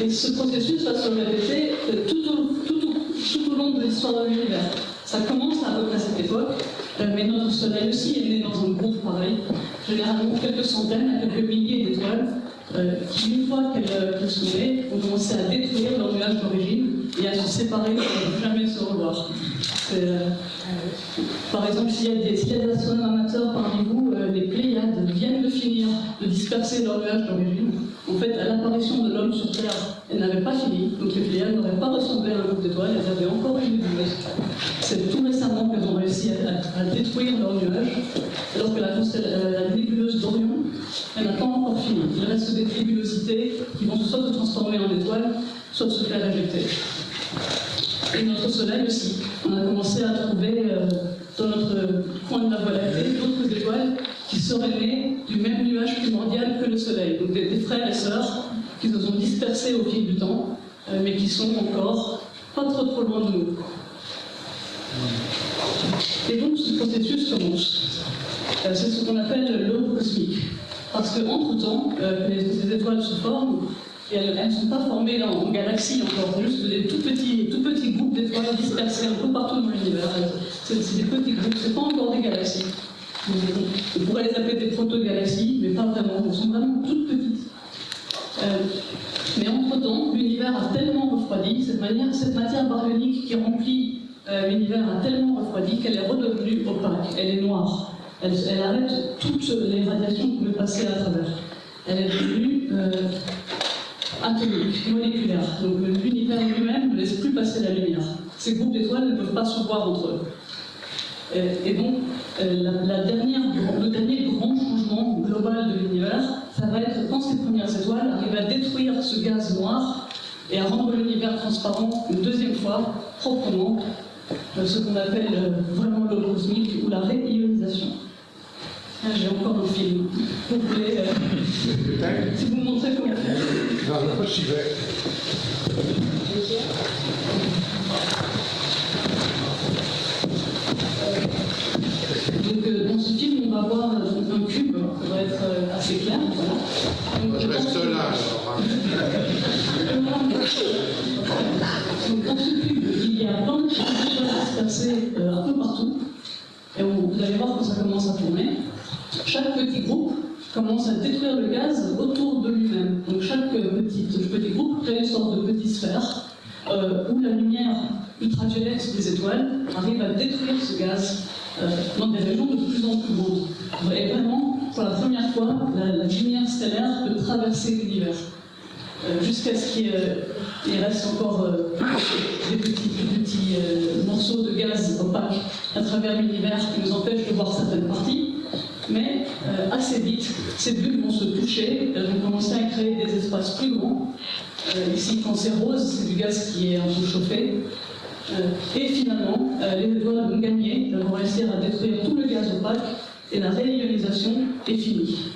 Et ce processus va se répéter tout au long de l'histoire de l'univers. Ça commence à peu près à cette époque, mais notre Soleil aussi est né dans un groupe pareil, généralement quelques centaines à quelques milliers d'étoiles, qui, une fois qu'elles sont nées, ont commencé à détruire leur nuage d'origine et à se séparer pour ne jamais se revoir. Par exemple, s'il y a des astronomes amateurs parmi vous, les Pléiades viennent de finir de disperser leur nuage d'origine. En fait, à l'apparition de l'homme sur Terre, elles n'avaient pas fini, donc les Pléiades n'auraient pas ressemblé à un groupe d'étoiles, elles avaient encore une nébuleuse. C'est tout récemment qu'elles ont réussi à détruire leur nuage, alors que la nébuleuse d'Orion, elle n'a pas encore fini. Il reste des nébulosités qui vont soit se transformer en étoiles, soit se faire éjecter. Et notre Soleil aussi. On a commencé à trouver dans notre coin de la Voie lactée d'autres étoiles qui seraient nées du même nuage primordial que le Soleil. Donc des frères et sœurs qui se sont dispersés au fil du temps, mais qui sont encore pas trop loin de nous. Et donc ce processus commence. C'est ce qu'on appelle l'aube cosmique. Parce qu'entre-temps, les étoiles se forment. Et elles ne sont pas formées en galaxies encore, juste des tout petits groupes d'étoiles dispersés un peu partout dans l'univers. C'est des petits groupes, ce n'est pas encore des galaxies. On pourrait les appeler des proto-galaxies, mais pas vraiment, elles sont vraiment toutes petites. Mais entre-temps, l'univers a tellement refroidi, cette matière baryonique qui remplit l'univers a tellement refroidi qu'elle est redevenue opaque, elle est noire. Elle arrête toutes les radiations qui peuvent passer à travers. Elle est devenue atomique, moléculaire. Donc l'univers lui-même ne laisse plus passer la lumière. Ces groupes d'étoiles ne peuvent pas se voir entre eux. Et donc, le dernier grand changement global de l'univers, ça va être quand ces premières étoiles arrivent à détruire ce gaz noir et à rendre l'univers transparent une deuxième fois, proprement, ce qu'on appelle vraiment l'aube cosmique ou la réionisation. J'ai encore un film. Vous voulez, si vous me montrez comment faire. Non, j'y vais. Donc, dans ce film, on va voir un cube, ça va être assez clair. Voilà. Donc, Je reste là. Donc, dans ce cube, il y a plein de choses dispersées un peu partout. Et vous allez voir quand ça commence à tourner. Chaque petit groupe commence à détruire le gaz autour de lui-même. Donc chaque petit groupe crée une sorte de petite sphère où la lumière ultraviolette des étoiles arrive à détruire ce gaz dans des régions de plus en plus grandes. Et vraiment, pour la première fois, la lumière stellaire peut traverser l'univers. Jusqu'à ce qu'il reste encore des petits morceaux de gaz opaques à travers l'univers qui nous empêchent de voir certaines parties. Mais assez vite, ces bulles vont se toucher, elles vont commencer à créer des espaces plus grands. Ici, quand c'est rose, c'est du gaz qui est un peu chauffé. Et finalement, les étoiles vont gagner, elles vont réussir à détruire tout le gaz opaque et la réionisation est finie.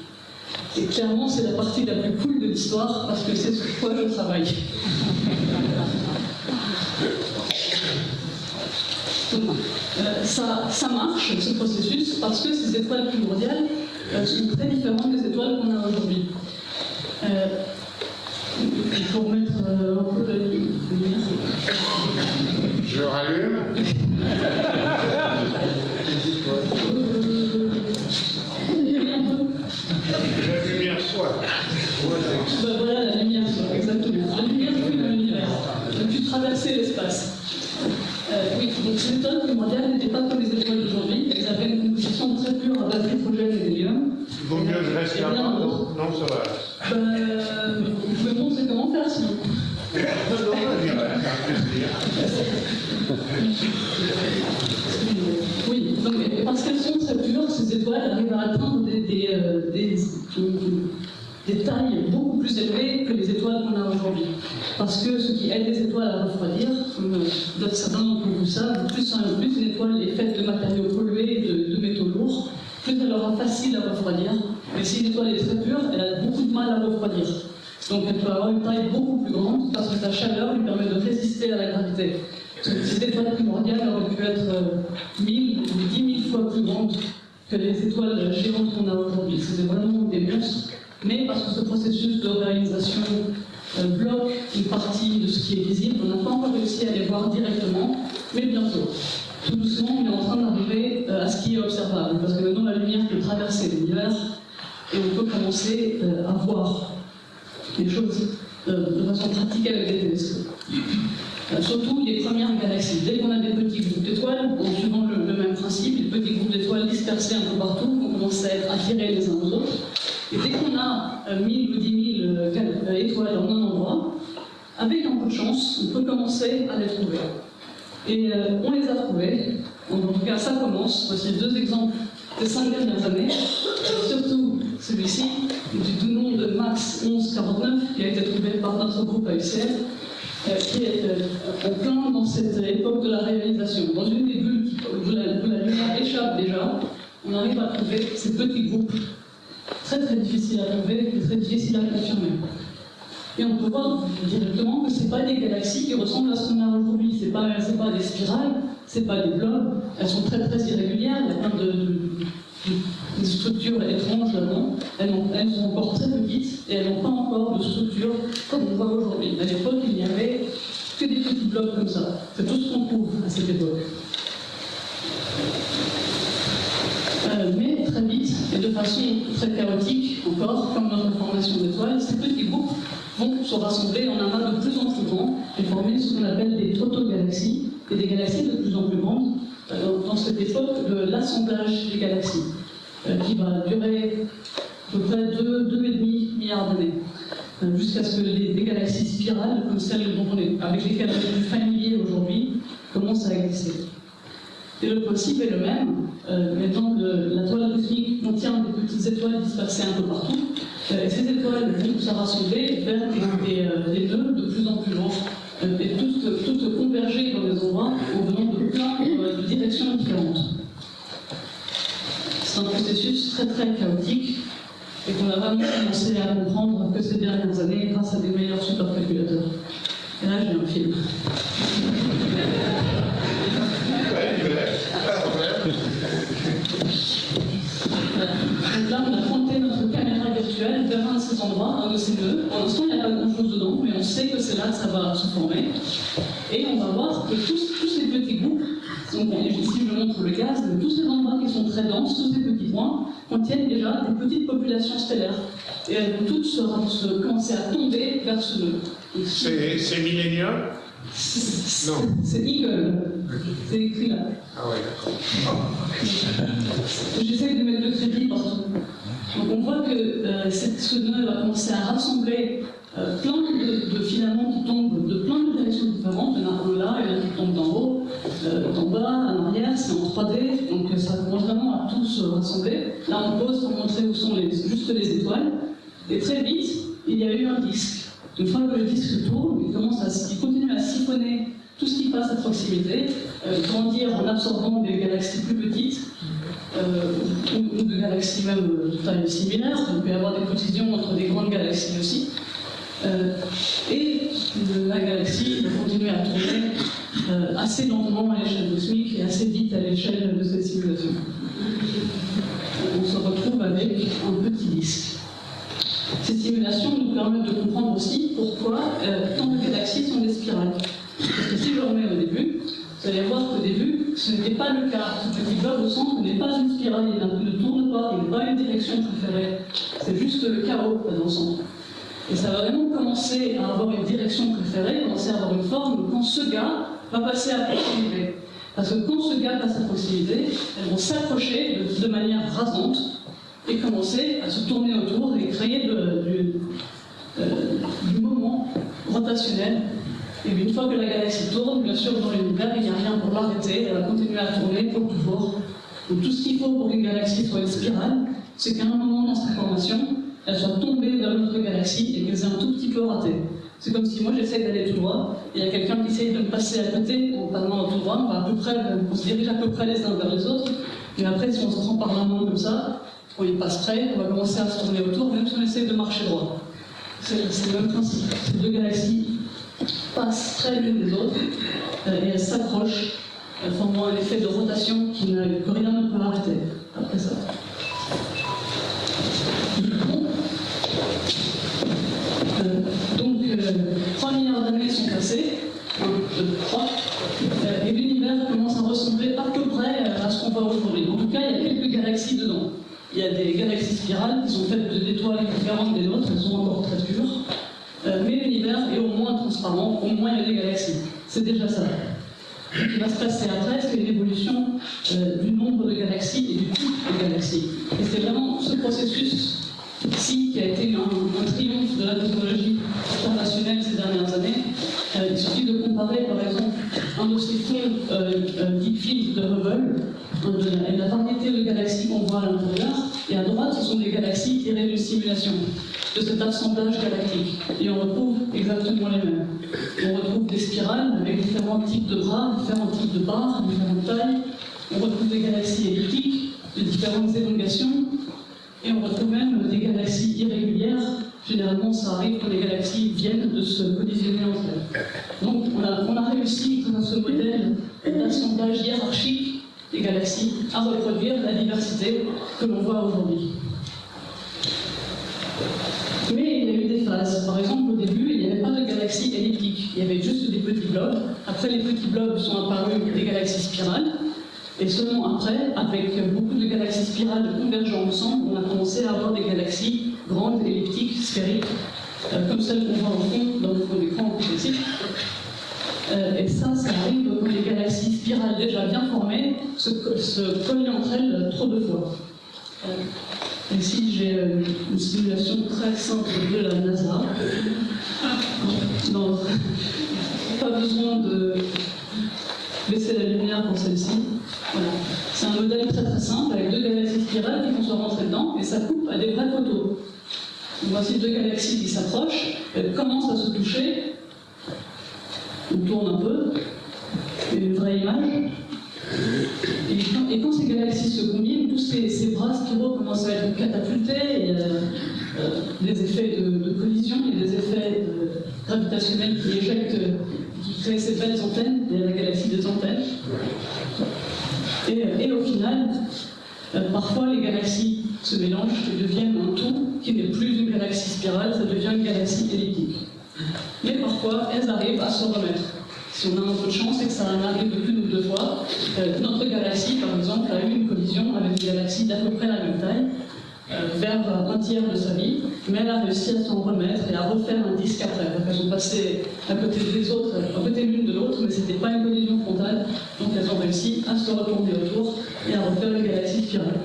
Et clairement, c'est la partie la plus cool de l'histoire parce que c'est sur quoi je travaille. Donc, ça marche, ce processus, parce que ces étoiles primordiales sont très différentes des étoiles qu'on a aujourd'hui. Il faut remettre un peu de lumière. Je rallume. La lumière soit. Voilà la lumière soit, exactement. La lumière fuit dans l'univers. Elle peut traverser l'espace. Oui, donc ces étoiles primordiales n'étaient pas comme les étoiles d'aujourd'hui. Elles avaient une composition très pure à base d'hydrogène et d'hélium. Il vaut mieux que je reste là. Non, ça va. Vous pouvez me montrer comment faire sinon. Oui, donc, parce qu'elles sont très pures, ces étoiles arrivent à atteindre des tailles beaucoup plus élevées que les étoiles qu'on a aujourd'hui. Parce que ce qui aide les étoiles à refroidir, comme certains d'entre vous savent, plus une étoile est faite de matériaux pollués et de métaux lourds, plus elle aura facile à refroidir. Mais si une étoile est très pure, elle a beaucoup de mal à refroidir. Donc elle peut avoir une taille beaucoup plus grande parce que sa chaleur lui permet de résister à la gravité. Ces étoiles primordiales auraient pu être 1000 ou 10 000 fois plus grandes que les étoiles géantes qu'on a aujourd'hui. C'était vraiment des monstres. Mais parce que ce processus de réalisation bloque une partie de ce qui est visible, on n'a pas encore réussi à les voir directement, mais bientôt. Tout doucement, on est en train d'arriver à ce qui est observable, parce que maintenant la lumière peut traverser l'univers et on peut commencer à voir les choses de façon pratique avec des télescopes. Surtout les premières galaxies. Dès qu'on a des petits groupes d'étoiles, en suivant le même principe, les petits groupes d'étoiles dispersés un peu partout vont commencer à être attirés les uns aux autres. Et dès qu'on a 1000 ou 10 000 étoiles en un endroit, avec un peu de chance, on peut commencer à les trouver. Et on les a trouvés. En tout cas, ça commence. Voici 2 exemples des 5 dernières années. Surtout celui-ci, du doux nom de Max 1149, qui a été trouvé par notre groupe à UCL, qui est en plein dans cette époque de la réalisation. Dans une des bulles où la lumière échappe déjà, on arrive à trouver ces petits groupes très très difficiles à trouver et très difficiles à confirmer. Et on peut voir directement que ce n'est pas des galaxies qui ressemblent à ce qu'on a aujourd'hui. Ce n'est pas des spirales, ce n'est pas des globes. Elles sont très très irrégulières, il y a plein de structures étranges là-dedans. Elles sont encore très petites et elles n'ont pas encore de structure comme on voit aujourd'hui. À l'époque, il n'y avait que des petits blocs comme ça. C'est tout ce qu'on trouve à cette époque. Mais très vite, et de façon très chaotique encore, comme notre formation d'étoiles, ces petits groupes vont se rassembler en amas de plus en plus grands et former ce qu'on appelle des protogalaxies, et des galaxies de plus en plus grandes dans cette époque de l'assemblage des galaxies, qui va durer à peu près 2,5 milliards d'années, jusqu'à ce que des galaxies spirales, comme celles avec lesquelles on est plus familier aujourd'hui, commencent à exister. Et le principe est le même, étant que la toile cosmique contient des petites étoiles dispersées un peu partout, et ces étoiles vont se rassembler vers des nœuds de plus en plus grands, et toutes converger dans des endroits en venant de plein de directions différentes. C'est un processus très très chaotique, et qu'on a vraiment commencé à comprendre que ces dernières années grâce à des meilleurs supercalculateurs. Et là, j'ai un film. Donc là, on a pointé notre caméra virtuelle vers un de ces endroits, un de ces nœuds. Pour l'instant, il n'y a pas grand-chose dedans, mais on sait que c'est là que ça va se former. Et on va voir que tous ces petits groupes, donc ici je montre le gaz, mais tous ces endroits qui sont très denses, tous ces petits points, contiennent déjà des petites populations stellaires. Et elles vont toutes commencer à tomber vers ce nœud. C'est Millennium? C'est Eagle. C'est écrit là. Ah ouais, d'accord. J'essaie de mettre le crédit partout. Donc on voit que ce nœud va commencer à rassembler plein de filaments qui tombent de plein de directions différentes. Il y en a un là, il y en a qui tombent d'en haut, d'en bas, en arrière, c'est en 3D, donc ça commence vraiment à tout se rassembler. Là on pose pour montrer où sont juste les étoiles. Et très vite, il y a eu un disque. Une fois que le disque tourne, il continue à siphonner tout ce qui passe à proximité, grandir en absorbant des galaxies plus petites, ou de galaxies même de taille similaire. Il peut y avoir des collisions entre des grandes galaxies aussi. Et la galaxie va continuer à tourner assez lentement à l'échelle cosmique et assez vite à l'échelle de cette simulation. On se retrouve avec un petit disque. Ces simulations nous permettent de comprendre aussi pourquoi tant de galaxies sont des spirales. Parce que si je remets au début, vous allez voir qu'au début, ce n'était pas le cas. Ce petit bloc au centre n'est pas une spirale, il ne tourne pas, il n'a pas une direction préférée. C'est juste le chaos dans le centre. Et ça va vraiment commencer à avoir une direction préférée, commencer à avoir une forme quand ce gars va passer à proximité. Parce que quand ce gars passe à proximité, elles vont s'approcher de manière rasante et commencer à se tourner autour et créer du moment rotationnel. Et une fois que la galaxie tourne, bien sûr, dans l'univers, il n'y a rien pour l'arrêter, elle va continuer à tourner pour toujours. Donc tout ce qu'il faut pour qu'une galaxie soit une spirale, c'est qu'à un moment dans sa formation, elle soit tombée vers notre galaxie et qu'elle ait un tout petit peu raté. C'est comme si moi j'essaie d'aller tout droit, et il y a quelqu'un qui essaye de me passer à côté en parlant tout droit, on se dirige à peu près les uns vers les autres, mais après si on se prend par la main comme ça, quand il passe près, on va commencer à se tourner autour, même si on essaie de marcher droit. C'est le même principe. Ces deux galaxies passent très l'une des autres et elles s'accrochent, formant un effet de rotation que rien ne peut arrêter après ça. Donc, 3 milliards d'années sont passées, 1, 2, 3, et l'univers commence à ressembler à peu près à ce qu'on voit aujourd'hui. En tout cas, il y a quelques galaxies dedans. Il y a des galaxies spirales qui sont faites d'étoiles différentes des nôtres, elles sont encore très pures. mais l'univers est au moins transparent, au moins il y a des galaxies. C'est déjà ça. Ce qui va se passer après, c'est une évolution du nombre de galaxies et du type de galaxies. Et c'est vraiment ce processus-ci qui a été un triomphe de la cosmologie observationnelle ces dernières années. Il suffit de comparer, par exemple, un de ces fonds Deep Field de Hubble, et la variété de galaxies qu'on voit à l'intérieur, et à droite, ce sont des galaxies tirées d'une simulation de cet assemblage galactique. Et on retrouve exactement les mêmes. On retrouve des spirales avec différents types de bras, différents types de barres, différentes tailles. On retrouve des galaxies elliptiques de différentes élongations. Et on retrouve même des galaxies irrégulières. Généralement, ça arrive quand les galaxies viennent de se collisionner entre elles. Donc, on a réussi, grâce à ce modèle d'assemblage hiérarchique des galaxies, à reproduire la diversité que l'on voit aujourd'hui. Mais il y a eu des phases. Par exemple, au début, il n'y avait pas de galaxies elliptiques. Il y avait juste des petits globes. Après, les petits globes sont apparus des galaxies spirales. Et seulement après, avec beaucoup de galaxies spirales convergeant ensemble, on a commencé à avoir des galaxies grandes, elliptiques, sphériques, comme celles qu'on voit au fond dans le fond d'écran ici. Et ça arrive quand les galaxies spirales déjà bien formées se collent entre elles trop de fois. Ici, j'ai une simulation très simple de la NASA. Non, pas besoin de baisser la lumière pour celle-ci. Voilà. C'est un modèle très très simple avec deux galaxies spirales qui vont se rentrer dedans et ça coupe à des vraies photos. Donc, voici deux galaxies qui s'approchent, elles commencent à se toucher. On tourne un peu, une vraie image. Et quand ces galaxies se combinent, tous ces bras spiraux commencent à être catapultés, il y a des effets de collision, il y a des effets gravitationnels qui éjectent, qui créent ces belles antennes, il y a la galaxie des antennes. Et au final, parfois les galaxies se mélangent et deviennent un tout qui n'est plus une galaxie spirale, ça devient une galaxie elliptique. Mais parfois, elles arrivent à se remettre. Si on a un peu de chance et que ça arrive une ou deux fois, notre galaxie, par exemple, a eu une collision avec une galaxie d'à peu près la même taille, vers un tiers de sa vie, mais elle a réussi à s'en remettre et à refaire un disque après. Donc elles sont passées à côté des autres, à côté l'une de l'autre, mais ce n'était pas une collision frontale, donc elles ont réussi à se retourner autour et à refaire une galaxie spirale.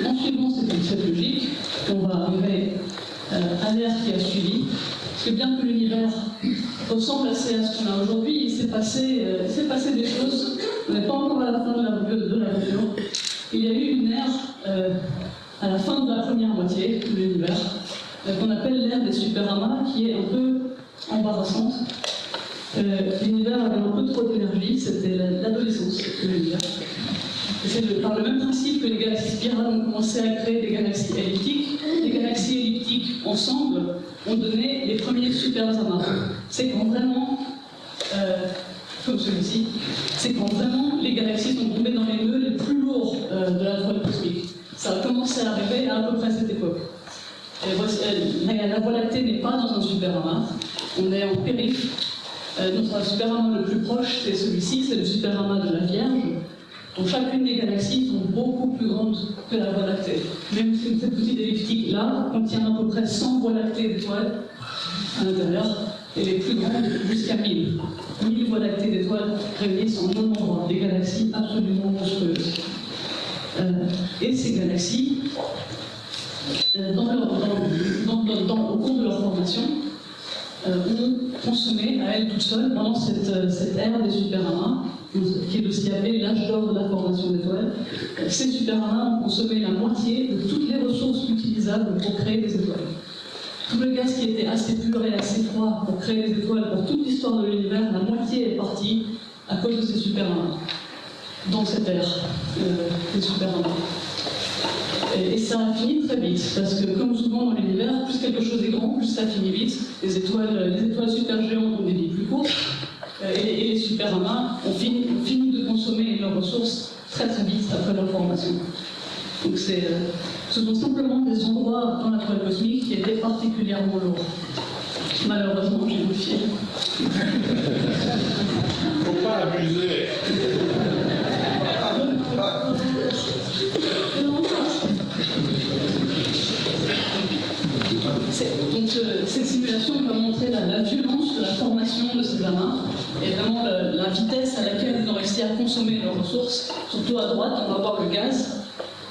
En suivant cette logique, on va arriver à l'ère qui a suivi. Parce que bien que l'univers ressemble assez à ce qu'on a aujourd'hui, il s'est passé des choses. On n'est pas encore à la fin de l'aventure. Il y a eu une ère à la fin de la première moitié de l'univers, qu'on appelle l'ère des superamas, qui est un peu embarrassante. L'univers avait un peu trop d'énergie, c'était l'adolescence de l'univers. C'est par le même principe que les galaxies spirales ont commencé à créer des galaxies elliptiques. Les galaxies elliptiques, ensemble, ont donné les premiers superamas. C'est quand vraiment, comme celui-ci, c'est quand vraiment les galaxies sont tombées dans les nœuds les plus lourds de la toile cosmique. Ça a commencé à arriver à peu près cette époque. La Voie lactée n'est pas dans un superamas, on est en périph'. Notre superamas le plus proche, c'est celui-ci, c'est le superamas de la Vierge. Donc chacune des galaxies sont beaucoup plus grandes que la Voie lactée. Même si cette petite elliptique-là contient à peu près 100 voies lactées d'étoiles à l'intérieur, et les plus grandes jusqu'à 1000. 1000 voies lactées d'étoiles réunies en un endroit, des galaxies absolument monstrueuses. Et ces galaxies, au cours de leur formation, ont consommé à elles toutes seules, pendant cette ère des superamas, qui est aussi appelée l'âge d'or de la formation d'étoiles, ces superamas ont consommé la moitié de toutes les ressources utilisables pour créer des étoiles. Tout le gaz qui était assez pur et assez froid pour créer des étoiles pour toute l'histoire de l'univers, la moitié est partie à cause de ces superamas, dans cette ère des superamas. Et ça a fini très vite, parce que comme souvent dans l'univers, plus quelque chose est grand, plus ça finit vite. Les étoiles supergéantes ont des vies plus courtes, et les superamas ont fini de consommer leurs ressources très très vite après leur formation. Donc ce sont simplement des endroits dans la toile cosmique qui étaient particulièrement lourds. Malheureusement, j'ai modifié. Faut pas abuser. et vraiment la vitesse à laquelle ils ont réussi à consommer leurs ressources. Surtout à droite, on va voir le gaz.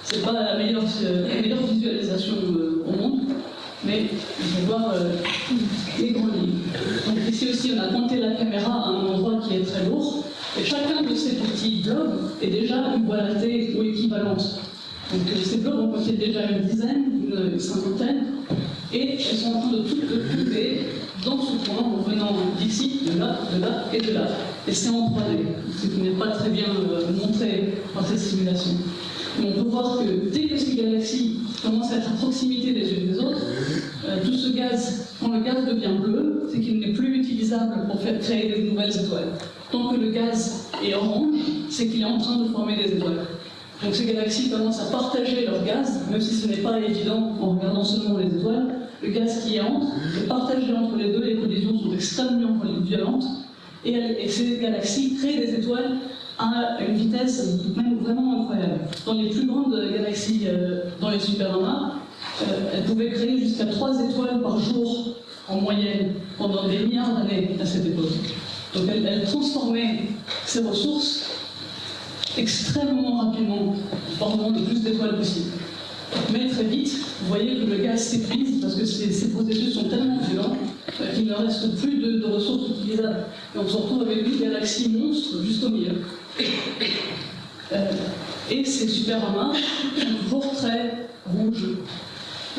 C'est pas la meilleure visualisation au monde, mais il faut voir les grandes lignes. Donc ici aussi, on a pointé la caméra à un endroit qui est très lourd, et chacun de ces petits blobs est déjà une voie lactée ou équivalente. Donc ces blobs ont compté déjà une dizaine, une cinquantaine, et elles sont en train de toutes tomber dans ce point en venant d'ici, de là et de là. Et c'est en 3D, ce qui n'est pas très bien montré par cette simulation. Mais on peut voir que dès que ces galaxies commencent à être à proximité les unes des autres, tout ce gaz, quand le gaz devient bleu, c'est qu'il n'est plus utilisable pour faire créer des nouvelles étoiles. Tant que le gaz est orange, c'est qu'il est en train de former des étoiles. Donc ces galaxies commencent à partager leur gaz, même si ce n'est pas évident en regardant seulement les étoiles. Le gaz qui entre est partagé entre les deux, les collisions sont extrêmement violentes, et ces galaxies créent des étoiles à une vitesse même vraiment incroyable. Dans les plus grandes galaxies, dans les superamas, elles pouvaient créer jusqu'à 3 étoiles par jour en moyenne pendant des milliards d'années à cette époque. Donc elles transformaient ces ressources extrêmement rapidement, formant le plus d'étoiles possible. Mais très vite, vous voyez que le gaz s'épuise parce que ces processus sont tellement violents qu'il ne reste plus de ressources utilisables. Et on se retrouve avec une galaxie monstre juste au milieu. Et ces superamas sont toujours très rouges.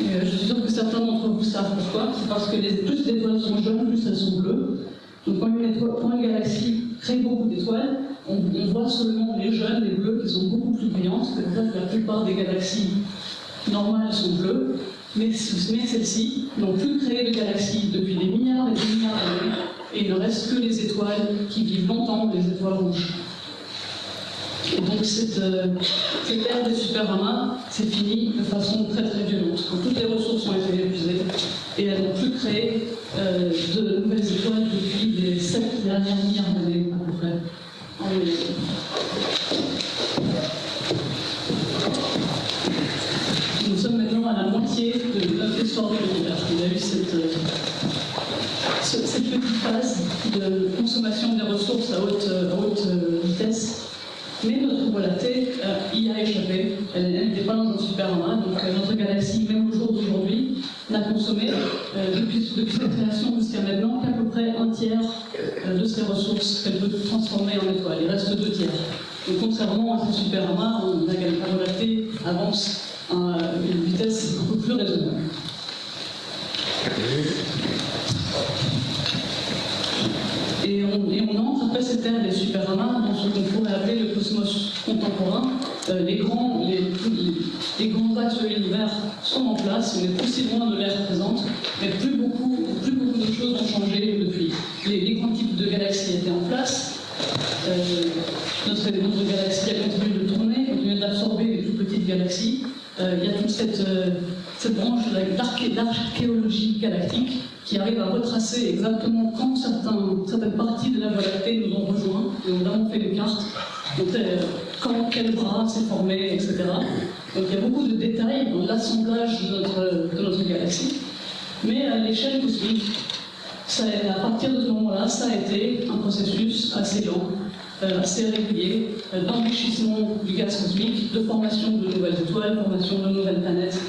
Et je suis sûr que certains d'entre vous savent pourquoi. C'est parce que plus les étoiles sont jeunes, plus elles sont bleues. Donc quand une galaxie crée beaucoup d'étoiles, on voit seulement les jeunes, les bleus, qui sont beaucoup plus brillantes. C'est pour ça que la plupart des galaxies normales sont bleues, mais celles-ci n'ont plus créé de galaxies depuis des milliards et des milliards d'années, et il ne reste que les étoiles qui vivent longtemps, les étoiles rouges. Et donc cette ère des superamas, c'est fini de façon très très violente, quand toutes les ressources ont été épuisées, et elles n'ont plus créé de nouvelles étoiles depuis les 7 dernières milliards d'années à peu près. Nous sommes maintenant à la moitié de notre histoire de l'univers. Il y a eu cette petite phase de consommation des ressources à haute vitesse. Mais notre Voie lactée y a échappé. Elle n'était pas dans un superamas. Donc notre galaxie, même au jour d'aujourd'hui, n'a consommé depuis sa création jusqu'à maintenant qu'à peu près un tiers de ses ressources qu'elle peut transformer en étoiles. Il reste 2 tiers. Donc contrairement à ces superamas, la Voie lactée avance à une vitesse un peu plus raisonnable. Et on entre après cette ère des superamas dans ce qu'on pourrait appeler le cosmos contemporain. Les grands axes de l'univers sont en place, on est aussi loin de l'ère présente, mais plus beaucoup de choses ont changé depuis. Les grands types de galaxies étaient en place. Notre galaxie a continué de tourner, continué d'absorber les plus petites galaxies. Il y a toute cette branche de l'archéologie galactique qui arrive à retracer exactement quand certaines parties de la Voie lactée nous ont rejoints, et on a vraiment fait des cartes, donc quand quel bras s'est formé, etc. Donc il y a beaucoup de détails dans l'assemblage de notre galaxie, mais à l'échelle cosmique, à partir de ce moment-là, ça a été un processus assez lent, assez régulier, d'enrichissement du gaz cosmique, de formation de nouvelles étoiles, formation de nouvelles planètes,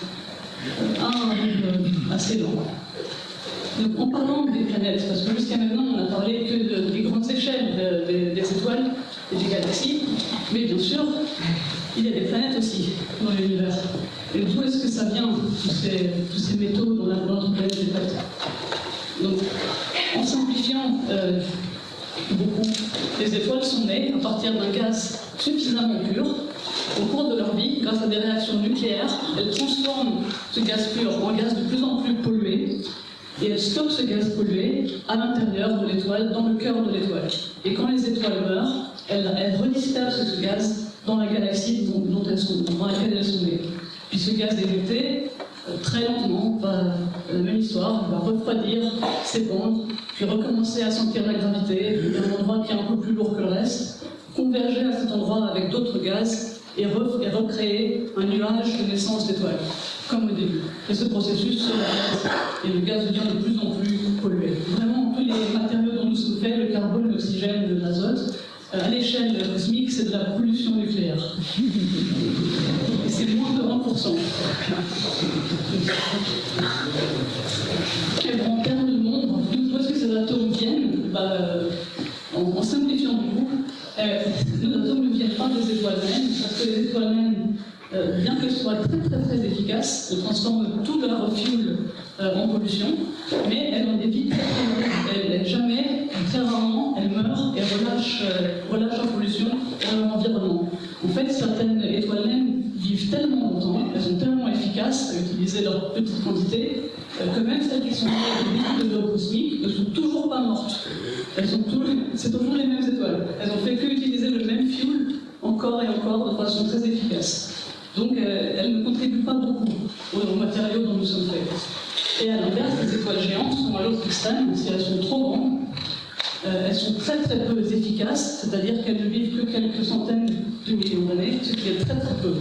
à un rythme assez lent. Donc, en parlant des planètes, parce que jusqu'à maintenant on n'a parlé que des grandes échelles des étoiles et des galaxies, mais bien sûr, il y a des planètes aussi dans l'univers. Et d'où est-ce que ça vient, tous ces métaux dans notre planète est faite? Donc, en simplifiant beaucoup, les étoiles sont nées à partir d'un gaz suffisamment pur. Au cours de leur vie, grâce à des réactions nucléaires, elles transforment ce gaz pur en gaz de plus en plus pollué, et elles stockent ce gaz pollué à l'intérieur de l'étoile, dans le cœur de l'étoile. Et quand les étoiles meurent, elles redispersent ce gaz dans la galaxie dans laquelle elles sont nées. Puis ce gaz éjecté, très lentement, la même histoire, va refroidir, s'épandre, puis recommencer à sentir la gravité, un endroit qui est un peu plus lourd que le reste, converger à cet endroit avec d'autres gaz, et recréer un nuage de naissance d'étoiles, comme au début. Et ce processus se répète, et le gaz devient de plus en plus pollué. Vraiment, tous les matériaux dont nous nous sommes faits, le carbone, l'oxygène, l'azote, à l'échelle cosmique, c'est de la pollution nucléaire. Et c'est moins de 1%. Et bon, en termes de nombre, d'où est-ce que ces atomes viennent? En simplifiant du coup, les atomes ne viennent pas des étoiles naines, parce que les étoiles naines, bien qu'elles soient très efficaces, elles transforment tout leur fuel en pollution, mais elles ont des vies très longues. Jamais, très rarement, elles meurent et relâchent la pollution dans leur environnement. En fait, certaines étoiles naines vivent tellement longtemps, elles sont tellement efficaces à utiliser leur petite quantité, que même celles qui sont nées de l'eau cosmique ne sont toujours pas mortes. C'est toujours les mêmes étoiles. Elles ont fait que utiliser le même fuel encore et encore de façon très efficace. Donc elles ne contribuent pas beaucoup aux matériaux dont nous sommes faits. Et à l'inverse, les étoiles géantes sont à l'autre extrême. Si elles sont trop grandes, elles sont très peu efficaces, c'est-à-dire qu'elles ne vivent que quelques centaines de millions d'années, ce qui est très peu.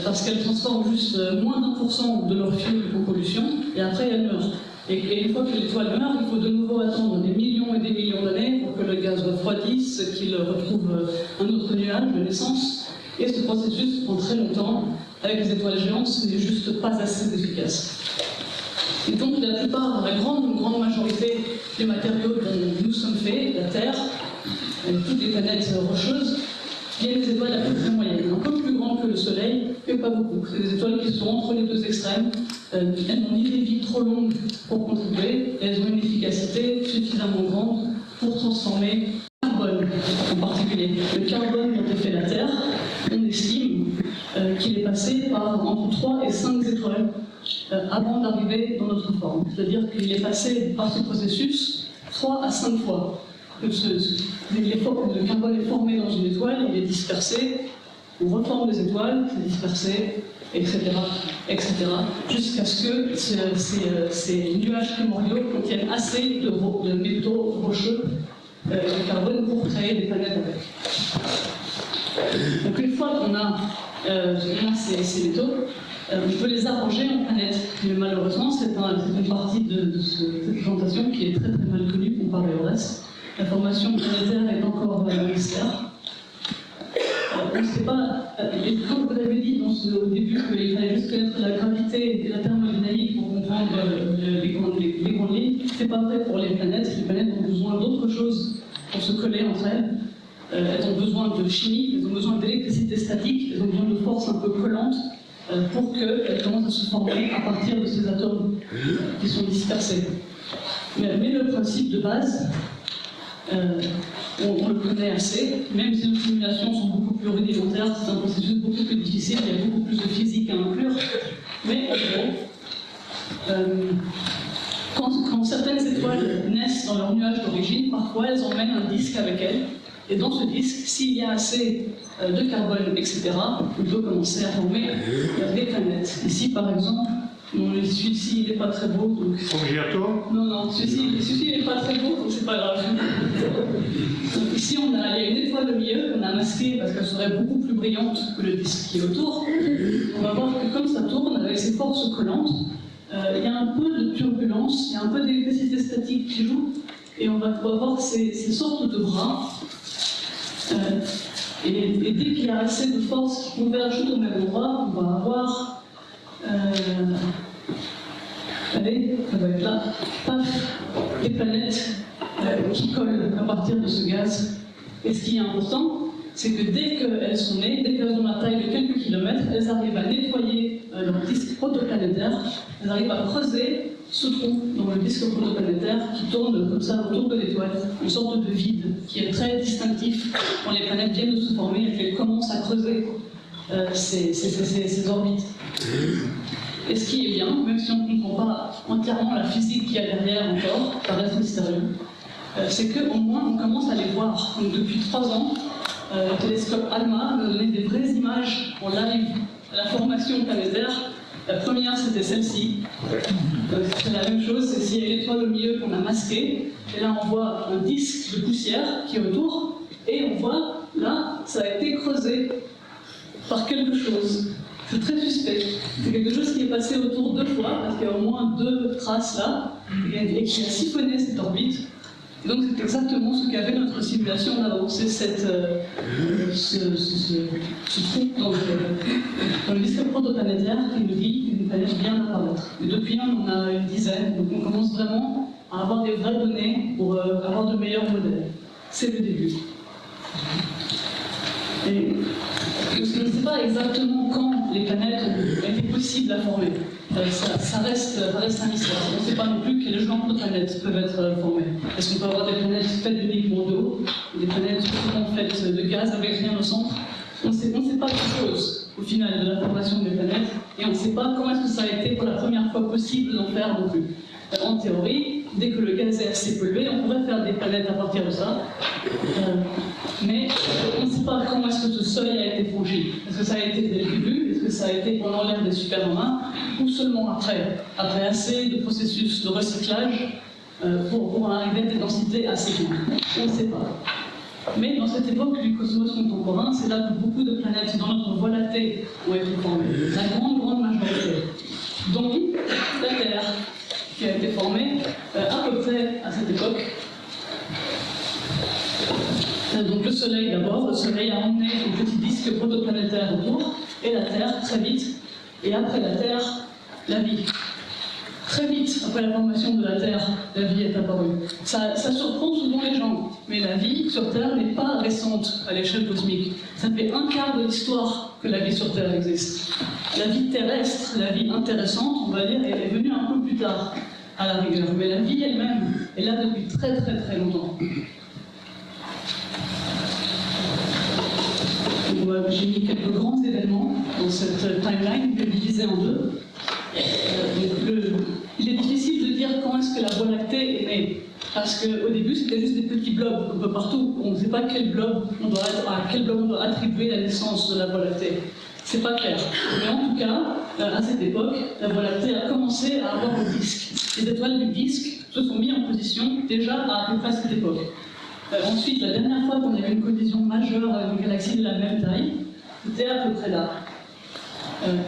Parce qu'elles transforment juste moins d'1% de leur fuel en pollution, et après elles meurent. Et une fois que l'étoile meurt, il faut de nouveau attendre des millions et des millions d'années pour que le gaz refroidisse, qu'il retrouve un autre nuage de naissance. Et ce processus prend très longtemps. Avec les étoiles géantes, ce n'est juste pas assez efficace. Et donc la plupart, la grande majorité des matériaux dont nous sommes faits, la Terre, et toutes les planètes rocheuses, viennent des étoiles à peu près moyennes, un peu plus grandes que le Soleil, mais pas beaucoup. C'est des étoiles qui sont entre les deux extrêmes. Elles n'ont ni des vies trop longues pour contribuer, elles ont une efficacité suffisamment grande pour transformer le carbone en particulier. Le carbone dont est fait la Terre, on estime qu'il est passé par entre 3 et 5 étoiles avant d'arriver dans notre forme. C'est-à-dire qu'il est passé par ce processus 3 à 5 fois. Le carbone est formé dans une étoile, il est dispersé, on reforme les étoiles, c'est dispersé, etc., jusqu'à ce que ces nuages primordiaux contiennent assez de métaux rocheux de carbone pour créer des planètes avec. Donc une fois qu'on a ces métaux, on peut les arranger en planètes. Mais malheureusement, c'est une partie de cette présentation qui est très mal connue comparée au reste. La formation planétaire est encore un mystère. On ne sait pas, et comme vous l'avez dit au début, qu'il fallait juste connaître la gravité et la thermodynamique pour comprendre les grandes lignes, c'est pas vrai pour les planètes. Les planètes ont besoin d'autre chose pour se coller entre elles. Elles ont besoin de chimie, elles ont besoin d'électricité statique, elles ont besoin de forces un peu collantes pour qu'elles commencent à se former à partir de ces atomes qui sont dispersés. Mais le principe de base, on le connaît assez, même si nos simulations sont beaucoup plus rudimentaires, c'est un processus beaucoup plus difficile, il y a beaucoup plus de physique à inclure. Mais en gros, quand certaines étoiles naissent dans leur nuage d'origine, parfois elles emmènent un disque avec elles. Et dans ce disque, s'il y a assez de carbone, etc., on peut commencer à former des planètes. Ici, par exemple, celui-ci, il n'est pas très beau, donc... Foggiato? Non, celui-ci, il n'est pas très beau, donc c'est pas grave. Donc ici, il y a une étoile au milieu qu'on a masquée parce qu'elle serait beaucoup plus brillante que le disque qui est autour. On va voir que comme ça tourne, avec ses forces collantes, il y a un peu de turbulence, il y a un peu d'électricité statique qui joue, et on va voir ces sortes de bras. Et dès qu'il y a assez de forces qui convergent au même endroit, on va avoir... allez, ça va être là, paf, des planètes qui collent à partir de ce gaz. Et ce qui est important, c'est que dès qu'elles sont nées, dès qu'elles ont la taille de quelques kilomètres, elles arrivent à nettoyer leur disque protoplanétaire, elles arrivent à creuser ce trou dans le disque protoplanétaire qui tourne comme ça autour de l'étoile, une sorte de vide qui est très distinctif quand les planètes viennent de se former et qu'elles commencent à creuser ces orbites. Et ce qui est bien, même si on ne comprend pas entièrement la physique qu'il y a derrière encore, ça reste mystérieux, c'est qu'au moins on commence à les voir. Donc depuis 3 ans, le télescope ALMA nous a donné des vraies images en live de la formation planétaire. La première, c'était celle-ci. C'est la même chose, c'est s'il y a l'étoile au milieu qu'on a masquée. Et là, on voit un disque de poussière qui est autour. Et on voit, là, ça a été creusé par quelque chose. C'est très suspect. C'est quelque chose qui est passé autour 2 fois, parce qu'il y a au moins 2 traces là, et qui a siphonné cette orbite. Et donc c'est exactement ce qu'avait notre simulation d'avant, c'est ce trou dans le disque protoplanétaire qui nous dit qu'une planète vient d'apparaître. Et depuis, on en a une dizaine, donc on commence vraiment à avoir des vraies données pour avoir de meilleurs modèles. C'est le début. Et je ne sais pas exactement quand les planètes ont été possibles à former. Ça reste un mystère. On ne sait pas non plus quel genre de planètes peuvent être formées. Est-ce qu'on peut avoir des planètes faites uniquement d'eau, des planètes uniquement faites de gaz avec rien au centre? On ne sait pas grand-chose au final de la formation des planètes, et on ne sait pas comment est-ce que ça a été pour la première fois possible d'en faire non plus. En théorie, dès que le gaz est assez pollué, on pourrait faire des planètes à partir de ça. Mais on ne sait pas comment est-ce que ce seuil a été franchi. Est-ce que ça a été dès le début? Est-ce que ça a été pendant l'ère des supernovas? Ou seulement après assez de processus de recyclage pour arriver à des densités assez grandes? On ne sait pas. Mais dans cette époque du cosmos contemporain, c'est là que beaucoup de planètes dans notre Voie lactée ont été formées. La grande majorité. Donc, la Terre, qui a été formée à peu près à cette époque. Donc le Soleil d'abord, le Soleil a emmené un petit disque protoplanétaire autour, et la Terre très vite, et après la Terre, la vie. Très vite, après la formation de la Terre, la vie est apparue. Ça surprend souvent les gens, mais la vie sur Terre n'est pas récente à l'échelle cosmique. Ça fait un quart de l'histoire que la vie sur Terre existe. La vie terrestre, la vie intéressante, on va dire, elle est venue un peu plus tard, à la rigueur. Mais la vie elle-même est là depuis très longtemps. J'ai mis quelques grands événements dans cette timeline que je divisais en deux. Il est difficile de dire quand est-ce que la Voie lactée est née. Parce qu'au début, c'était juste des petits blobs un peu partout. On ne sait pas à quel blob on doit attribuer la naissance de la Voie lactée. C'est pas clair. Mais en tout cas, à cette époque, la Voie lactée a commencé à avoir un disque. Les étoiles du disque se sont mises en position déjà à peu près à cette époque. Ensuite, la dernière fois qu'on a eu une collision majeure avec une galaxie de la même taille, c'était à peu près là.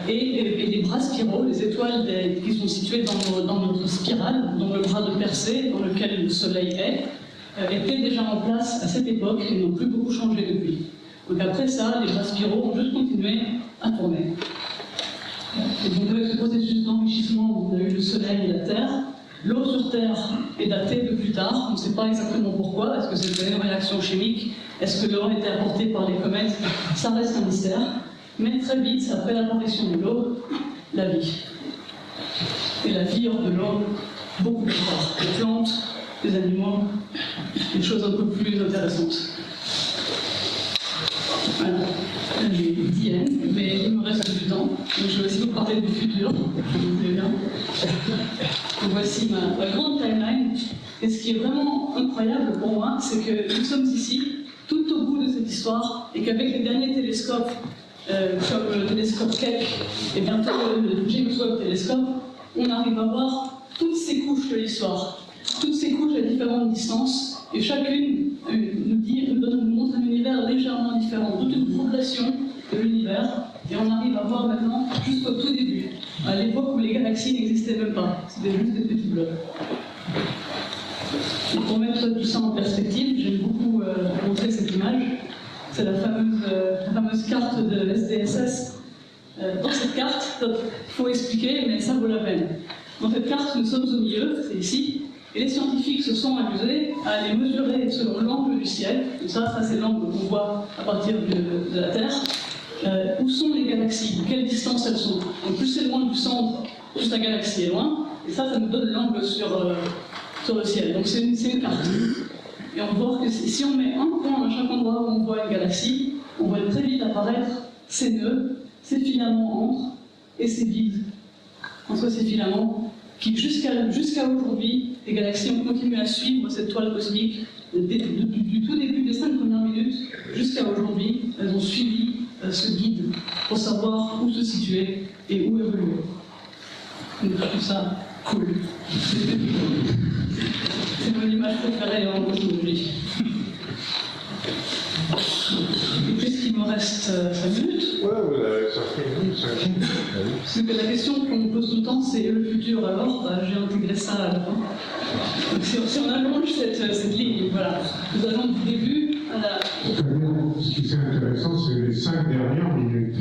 Et les bras spiraux, les étoiles qui sont situées dans notre spirale, dans le bras de Persée, dans lequel le Soleil est, étaient déjà en place à cette époque et n'ont plus beaucoup changé depuis. Donc après ça, les bras spiraux ont juste continué à tourner. Et donc avec ce processus d'enrichissement, on a eu le Soleil et la Terre. L'eau sur Terre est datée de plus tard, on ne sait pas exactement pourquoi. Est-ce que c'était une réaction chimique? Est-ce que l'eau a été apportée par les comètes? Ça reste un mystère. Mais très vite, après l'apparition de l'eau, la vie. Et la vie hors de l'eau, beaucoup plus tard. Les plantes, les animaux, des choses un peu plus intéressantes. Voilà. J'ai 10 N, mais il me reste du temps, donc je vais aussi vous parler du futur. Bien. Donc voici ma grande timeline. Et ce qui est vraiment incroyable pour moi, c'est que nous sommes ici, tout au bout de cette histoire, et qu'avec les derniers télescopes, comme le télescope Keck et bientôt le James Webb télescope, on arrive à voir toutes ces couches de l'histoire, toutes ces couches à différentes distances, et chacune nous montre un univers légèrement différent, toute une progression de l'univers, et on arrive à voir maintenant jusqu'au tout début, à l'époque où les galaxies n'existaient même pas, c'était juste des petits blocs. Et pour mettre tout ça en perspective, j'aime beaucoup montrer cette image. C'est la fameuse carte de SDSS. Dans cette carte, il faut expliquer, mais ça vaut la peine. Dans cette carte, nous sommes au milieu, c'est ici, et les scientifiques se sont amusés à les mesurer selon l'angle du ciel. Donc ça c'est l'angle qu'on voit à partir de la Terre. Où sont les galaxies? Quelle distance elles sont? Donc plus c'est loin du centre, plus la galaxie est loin. Et ça nous donne l'angle sur le ciel. Donc c'est une carte. Et on voit que si on met un point à chaque endroit où on voit une galaxie, on voit très vite apparaître ces nœuds, ces filaments entre et ces vides entre ces filaments qui, jusqu'à aujourd'hui, les galaxies ont continué à suivre cette toile cosmique du tout début des 5 premières minutes jusqu'à aujourd'hui. Elles ont suivi ce guide pour savoir où se situer et où évoluer. Donc je trouve ça cool. C'est mon image préférée en cosmologie. Et puisqu'il me me reste 5 minutes. Ouais, vous avez 5 minutes, 5 minutes. Parce que la question qu'on me pose tout le temps, c'est le futur alors. J'ai intégré ça à la fin. Donc si on allonge cette ligne, voilà, nous allons du début à la... Ce qui est intéressant, c'est les 5 dernières minutes.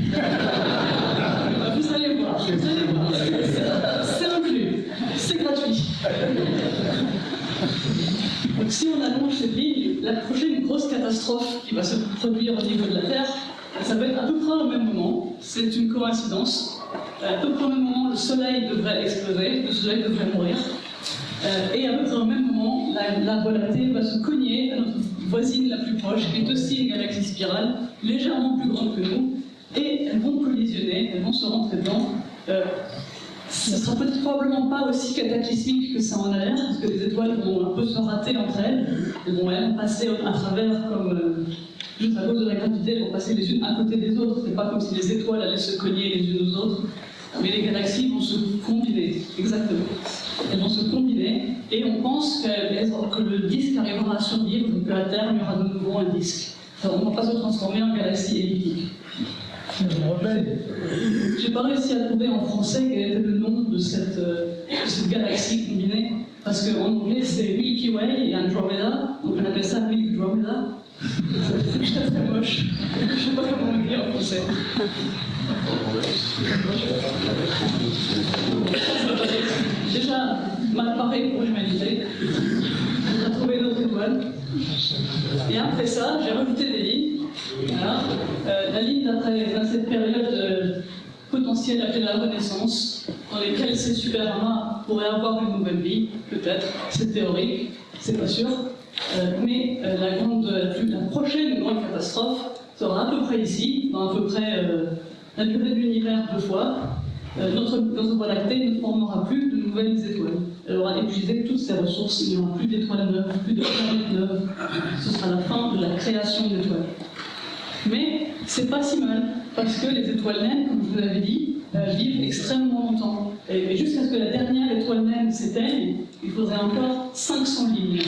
Vous allez voir, c'est inclus, c'est gratuit. Donc si on allonge cette ligne, la prochaine grosse catastrophe qui va se produire au niveau de la Terre, ça va être à peu près au même moment, c'est une coïncidence. À peu près au même moment, le Soleil devrait exploser, le Soleil devrait mourir. Et à peu près au même moment, la Voie lactée va se cogner à notre voisine la plus proche, qui est aussi une galaxie spirale, légèrement plus grande que nous, et elles vont collisionner, elles vont se rentrer dedans. Ce ne sera probablement pas aussi cataclysmique que ça en a l'air, parce que les étoiles vont un peu se rater entre elles, elles vont même passer à travers comme... juste à cause de la gravité, elles vont passer les unes à côté des autres. C'est pas comme si les étoiles allaient se cogner les unes aux autres, mais les galaxies vont se combiner, exactement. Elles vont se combiner, et on pense que le disque arrivera à survivre, et qu'à terme, il y aura de nouveau un disque. Alors, on ne va pas se transformer en galaxie elliptique. J'ai pas réussi à trouver en français quel était le nom de cette galaxie combinée, parce qu'en anglais c'est Milky Way et Andromeda, donc on appelle ça Milkdromeda. C'est très très moche. Je sais pas comment on le dit en français. Déjà mal paré pour l'humanité. On a trouvé d'autres étoiles. Et après ça, j'ai rajouté des lignes. Voilà. La ligne d'après cette période potentielle appelée la Renaissance, dans lesquelles ces super-humains pourraient avoir une nouvelle vie, peut-être, c'est théorique, c'est pas sûr. Mais la prochaine grande catastrophe sera à peu près ici, dans à peu près la durée de l'univers 2 fois. Notre Voie lactée ne formera plus de nouvelles étoiles. Elle aura épuisé toutes ses ressources, il n'y aura plus d'étoiles neuves, plus de planètes neuves. Ce sera la fin de la création d'étoiles. Mais c'est pas si mal, parce que les étoiles naines, comme je vous l'avais dit, vivent extrêmement longtemps. Et jusqu'à ce que la dernière étoile naine s'éteigne, il faudrait encore 500 lignes.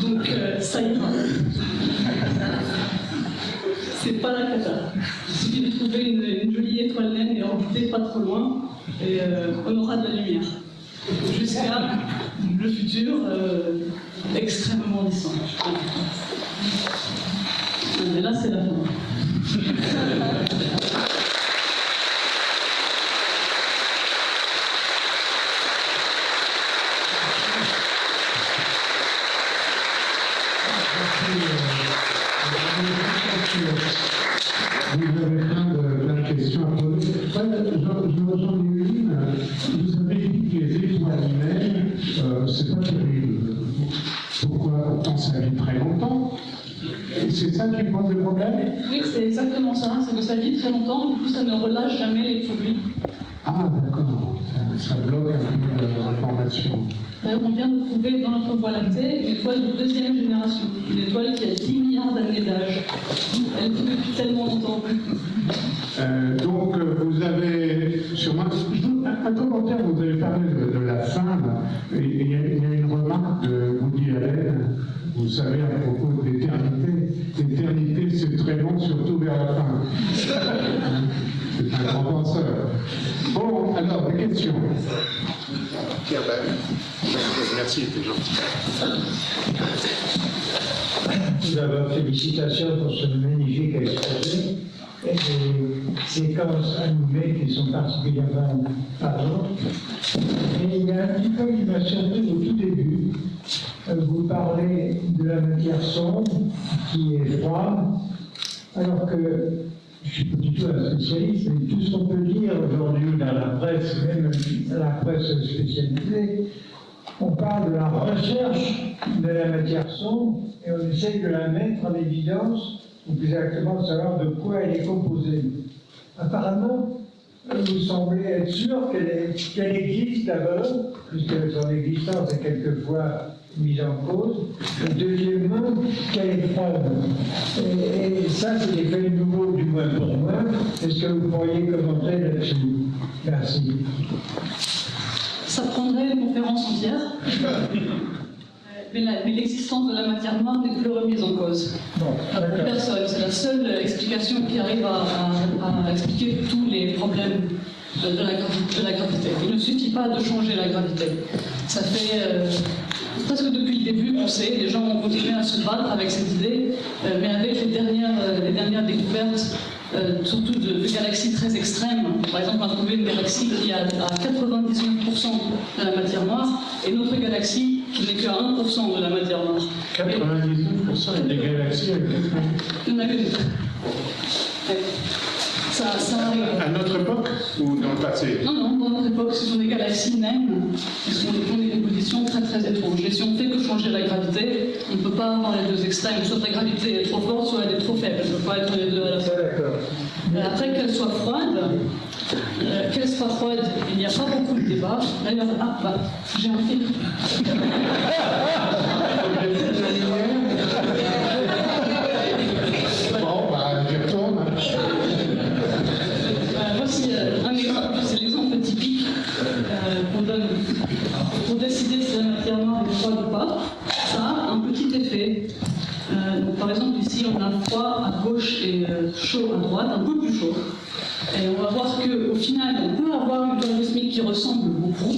Donc ça ira. C'est pas la cata. Il suffit de trouver une jolie étoile naine et orbiter pas trop loin, et on aura de la lumière. Jusqu'à le futur extrêmement distant. Mais là, c'est la fin. Vous avez plein de questions à poser. J'en ai une. Vous avez dit que les étoiles humaines, c'est pas terrible. Pourquoi? Pourtant, ça vit très longtemps. Et c'est ça qui pose le problème? Oui, c'est exactement ça. C'est que ça vit très longtemps, du coup, ça ne relâche jamais les produits. Ah, d'accord. Ça bloque un peu l'information. On vient de trouver dans notre Voie lactée une étoile de 2e génération, une étoile qui a 10 milliards d'années d'âge. Elle vit depuis tellement longtemps. Donc, vous avez sûrement un commentaire, vous avez parlé de la fin, il y a une remarque de Woody Allen, vous savez, à propos de l'éternité. L'éternité, c'est très long, surtout vers la fin. C'est un grand penseur. Bon, alors, des questions. Pierre Bell. Merci, c'est gentil. Tout d'abord, félicitations pour ce magnifique exposé et des séquences animées qui sont particulièrement parlantes. Et il y a un petit peu qui m'a surpris au tout début. Vous parlez de la matière sombre qui est froide, alors que je ne suis pas du tout un spécialiste, mais tout ce qu'on peut lire aujourd'hui dans la presse, même dans la presse spécialisée, on parle de la recherche de la matière sombre et on essaye de la mettre en évidence, ou plus exactement de savoir de quoi elle est composée. Apparemment, vous semblez être sûr qu'elle existe d'abord, puisque son existence est quelquefois mise en cause, et deuxièmement, qu'elle est froide. Et ça, c'est des faits nouveaux, du moins pour moi. Est-ce que vous pourriez commenter là-dessus? Merci. Ça prendrait une conférence entière. mais l'existence de la matière noire n'est plus remise en cause. Personne. C'est la seule explication qui arrive à expliquer tous les problèmes de la gravité. Il ne suffit pas de changer la gravité. Ça fait presque depuis le début qu'on sait, les gens ont continué à se battre avec cette idée, mais avec les dernières découvertes, surtout de galaxies très extrêmes. Par exemple, on a trouvé une galaxie qui a 99% de la matière noire, et notre galaxie qui n'est qu'à 1% de la matière noire. 99% des galaxies avec Il y en a une. Ça arrive. À notre époque ou dans le passé? Non, dans notre époque, ce sont des galaxies naines qui ont des compositions très très étranges. Et si on ne fait que changer la gravité, on ne peut pas avoir les deux extrêmes. Soit la gravité est trop forte, soit elle est trop faible. Elle ne peut pas être les deux à la fois. Après, qu'elle soit froide, il n'y a pas beaucoup de débats. D'ailleurs, j'ai un fil. Je retourne. Voici un exemple, c'est l'exemple typique qu'on donne pour décider si la matière noire est froide ou pas. Ça a un petit effet. Donc, par exemple, ici, on a froid à gauche et chaud à droite, un peu plus chaud. Et on va voir qu'au final, on peut avoir une loi cosmique qui ressemble beaucoup,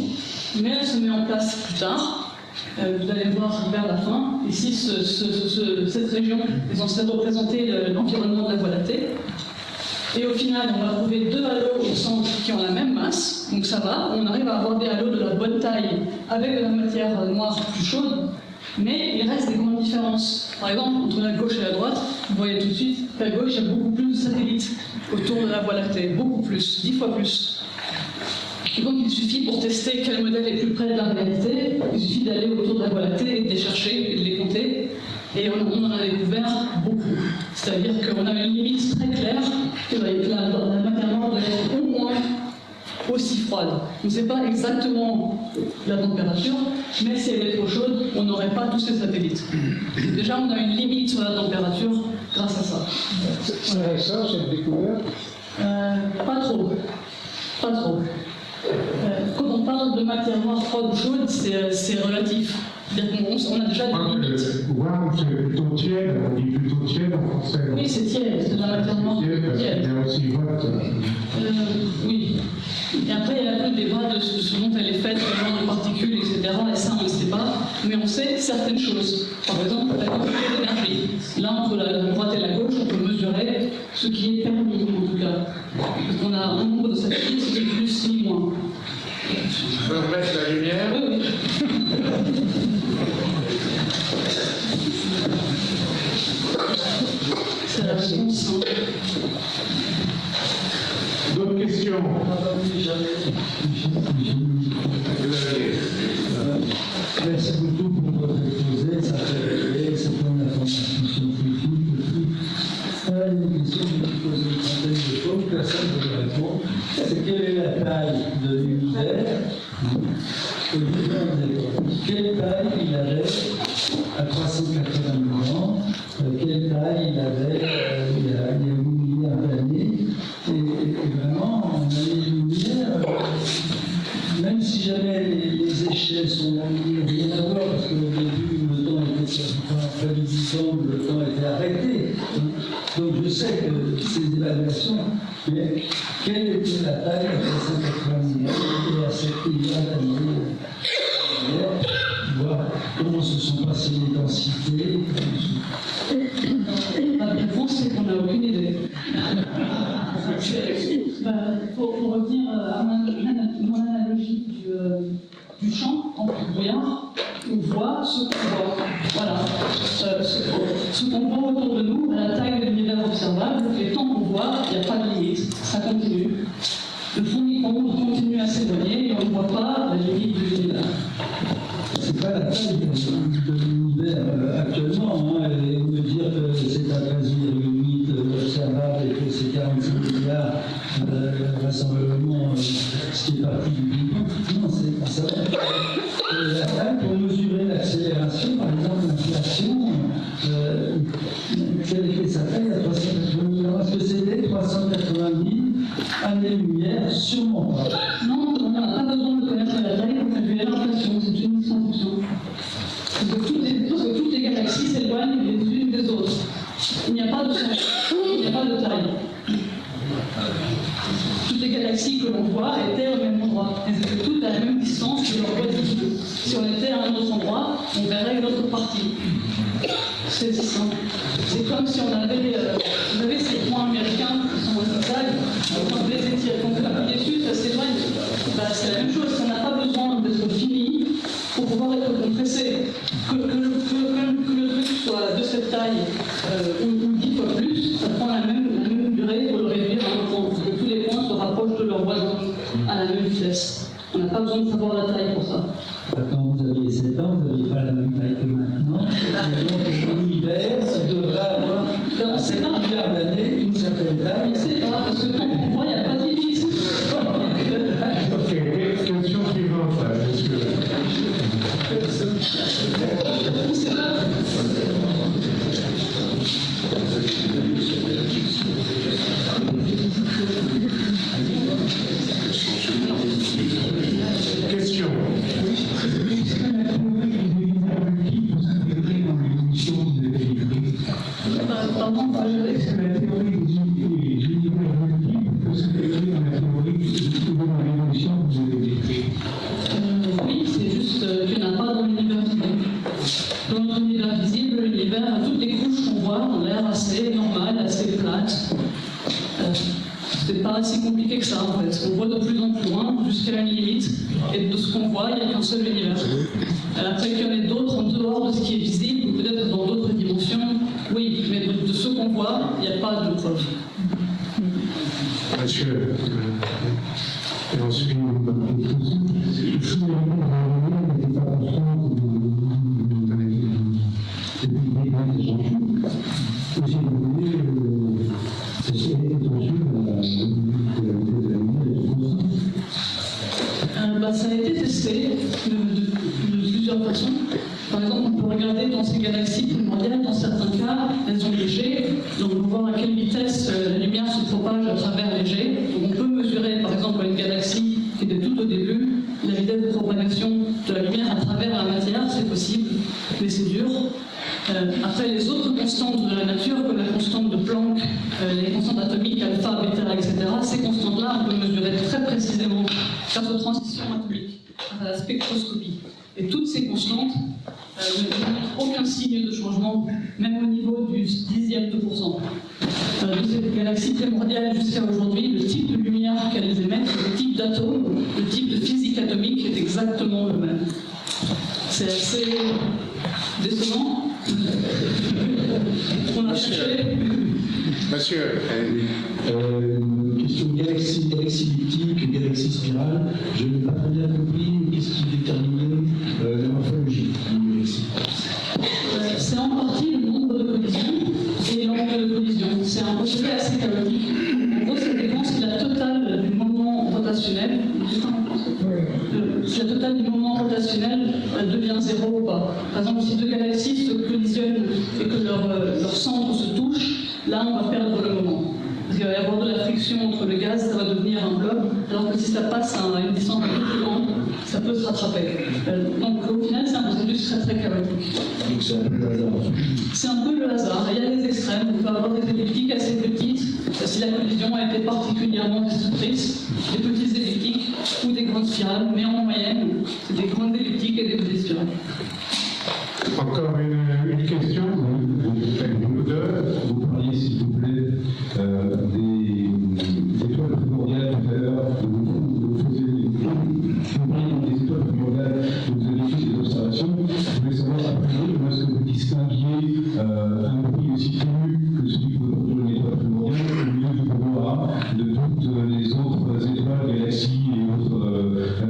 mais elle se met en place plus tard. Vous allez voir vers la fin. Ici, cette région est censée représenter l'environnement de la Voie lactée. Et au final, on va trouver deux halos au centre qui ont la même masse, donc ça va. On arrive à avoir des halos de la bonne taille avec de la matière noire plus chaude, mais il reste des grandes différences. Par exemple, entre la gauche et la droite, vous voyez tout de suite qu'à gauche, il y a beaucoup plus de satellites autour de la Voie lactée, beaucoup plus, 10 fois plus. Et donc il suffit, pour tester quel modèle est plus près de la réalité, il suffit d'aller autour de la Voie lactée et de les chercher et de les compter. Et on en a découvert beaucoup. C'est-à-dire qu'on avait une limite très claire que la matière noire doit être au moins aussi froide. On ne sait pas exactement la température, mais si elle est trop chaude, on n'aurait pas tous ces satellites. Déjà, on a une limite sur la température grâce à ça. C'est récent, cette découverte? Pas trop. Pas trop. Quand on parle de matière noire froide ou chaude, c'est relatif. C'est-à-dire qu'on a déjà des limites. Warm, c'est plutôt tiède, on dit plutôt tiède en français. Oui, c'est tiède, c'est de la matière noire Tiède, parce qu'il tiède. y a aussi vote. Oui. Et après, il y a un peu le débat de ce dont elle est faite, le genre de particules, etc. Et ça, on ne sait pas. Mais on sait certaines choses. Par exemple, la quantité d'énergie. Là, entre la droite et la gauche, on peut mesurer ce qui est permis, en tout cas. Parce qu'on a un nombre de satellites qui est plus ni moins. Je peux remettre la lumière? Oui, oui. C'est la réponse. D'autres questions? Merci beaucoup pour votre exposé, ça fait rêver, c'est plein d'informations scientifiques aussi. Une question que je me pose une trentaine de fois, personne ne peut répondre. C'est quelle est la taille de l'univers au début des temps? Quelle taille il avait à 380 000 ans? Quelle taille il avait il y a 8 milliards d'années? Et vraiment, en années-lumière, même si jamais les échelles sont rien à voir, parce qu'au début, le temps était, après 10 ans, le temps était arrêté. Donc je sais que ces évaluations, mais quelle était la taille à 380 000 ans et à 7 milliards d'années? Voir comment se sont passées les densités. La réponse, c'est qu'on n'a aucune idée. Pour revenir à mon analogie du champ en brouillard, on voit ce qu'on voit. Voilà. Ce qu'on voit autour de nous, à la taille de l'univers observable, et tant qu'on voit, il n'y a pas de limite. Ça continue. Le fond micro-ondes continue à s'éloigner et on ne voit pas la limite de l'univers. C'est pas la taille de l'univers actuellement, hein, et me dire que c'est à 13,8 observable et que c'est 45 milliards vraisemblablement ce qui est parti du Big Bang. Non, c'est pas ça. La taille, pour mesurer l'accélération, par exemple l'inflation, quelle était sa taille à 380 000 ans? Est-ce que c'était 380 000 années-lumière? Sûrement pas. Non, on n'a pas besoin de connaître la taille pour calculer l'inflation, c'est une science-fiction. Tout est galaxies que l'on voit étaient au même endroit. Elles étaient toutes à la même distance de leur voisine. Si on était à un autre endroit, on verrait une autre partie. C'est simple. C'est comme si on avait ces points américains qui sont au zigzag, quand vous les étirez, quand vous appuyez dessus, ça s'éloigne. C'est la même chose, on n'a pas besoin d'être fini pour pouvoir être compressé. Que le truc soit de cette taille ou 10 fois plus, ça prend la même durée pour le réduire à un point, pour que tous les points se rapprochent de leur voisin à la même vitesse. On n'a pas besoin de savoir la taille pour ça. Quand vous aviez 7 ans, vous n'aviez pas la même taille que maintenant. Donc l'univers devrait avoir, dans 7 milliards d'années, une certaine taille. C'est pas parce que quand on voit, il n'y a pas de limite. Ok, question suivante, là, monsieur. Question. Est-ce que la théorie des univers multiples peut s'intégrer dans l'évolution de l'équilibre? Pardon, Est-ce que la théorie des univers multiples peut s'intégrer dans la théorie dans l'évolution que vous avez décrite? oui, c'est juste qu'il n'y en a pas dans l'univers visible. Dans notre univers visible, l'univers, toutes les couches qu'on voit ont l'air assez normales, assez plates. C'est pas si compliqué que ça en fait. On voit de plus en plus loin, jusqu'à une limite, et de ce qu'on voit, il n'y a qu'un seul univers. Après qu'il y en ait d'autres en dehors de ce qui est visible, ou peut-être dans d'autres dimensions, oui, mais de ce qu'on voit, il n'y a pas de preuve. Monsieur. Et ensuite, Si la lumière n'était pas constante depuis des gens, aussi ceci a été conçu que la vitesse de la lumière est constante. Ça a été testé de plusieurs façons. Par exemple, on peut regarder dans ces galaxies primordiales, dans certains cas, elles ont des jets, donc on peut voir à quelle vitesse la lumière se propage à travers les jets. Donc on peut mesurer, par exemple, une galaxie qui était tout au début, la vitesse de propagation de la lumière à travers la matière, c'est possible, mais c'est dur. Après, les autres constantes de la nature, comme la constante de Planck, les constantes atomiques, alpha, bêta, etc., ces constantes-là, on peut mesurer très précisément grâce aux transitions atomiques, à la spectroscopie. Et toutes ces constantes ne montrent aucun signe de changement, même au niveau du 10e de pourcent. De ces galaxies primordiales jusqu'à aujourd'hui, le type de lumière qu'elles émettent, le type d'atomes, le type de physique atomique est exactement le même. C'est assez décevant. On a cherché. Monsieur, Question de galaxie elliptique, galaxie spirale. Je n'ai pas très bien compris qu'est-ce qui déterminait la morphologie d'une galaxie. C'est en partie le nombre de collisions et l'angle de collision. C'est un procédé assez chaotique. En gros, ça dépend si la totale du moment rotationnel, si la totale du moment rotationnel devient zéro ou pas. Par exemple, si deux galaxies se collisionnent et que leur centre se touche, là on va perdre le moment. Parce qu'il va y avoir de la friction entre le gaz, ça va devenir un blob, alors que si ça passe à une distance un peu plus grande, ça peut se rattraper. Donc au final, c'est un processus très très chaotique. Donc c'est un peu le hasard. C'est un peu le hasard. Il y a des extrêmes. On peut avoir des elliptiques assez petites, si la collision a été particulièrement destructrice, des petites elliptiques ou des grandes spirales, mais en moyenne, c'est des grandes elliptiques et des petites spirales. encore une question. Vous parliez, s'il vous plaît, des étoiles primordiales tout à l'heure. Vous parliez des étoiles primordiales, vous avez fait des observations. Je voulais savoir, a priori, comment est-ce que vous distinguiez un bruit aussi ténu que celui que vous produisez une étoile primordiale au milieu du brouhaha de toutes les autres étoiles, galaxies et autres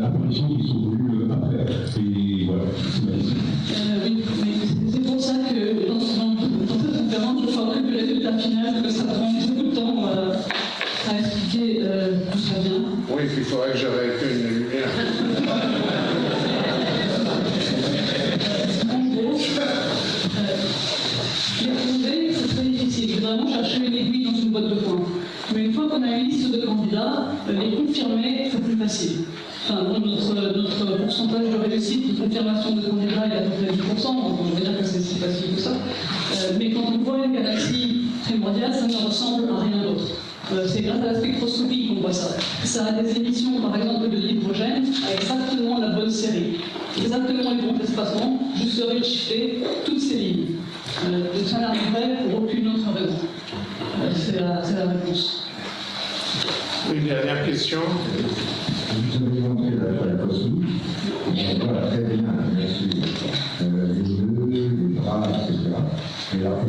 apparitions qui sont venues après. Et voilà, c'est ma question. Oui, mais c'est pour ça que dans cette conférence, je crois que le résultat final, que ça prend beaucoup de temps à expliquer d'où ça vient. oui, il faudrait que j'arrête une lumière. En gros, les trouver, c'est très difficile. Il faut vraiment chercher une aiguille dans une boîte de foin. Mais une fois qu'on a une liste de candidats, les confirmer, c'est plus facile. Enfin, notre pourcentage de réussite de confirmation de candidats est à peu près 10%, donc on va dire que c'est si facile que ça. Mais quand on voit une galaxie primordiale, ça ne ressemble à rien d'autre. C'est grâce à la spectroscopie qu'on voit ça. Ça a des émissions, par exemple, de l'hydrogène à exactement la bonne série, exactement les bons espacements, juste redshifter toutes ces lignes. Donc ça n'arriverait pour aucune autre raison. C'est la réponse. Une dernière question. Vous avez montré la cosmique, on voit très bien, bien sûr, les nœuds, les bras, etc. Mais alors,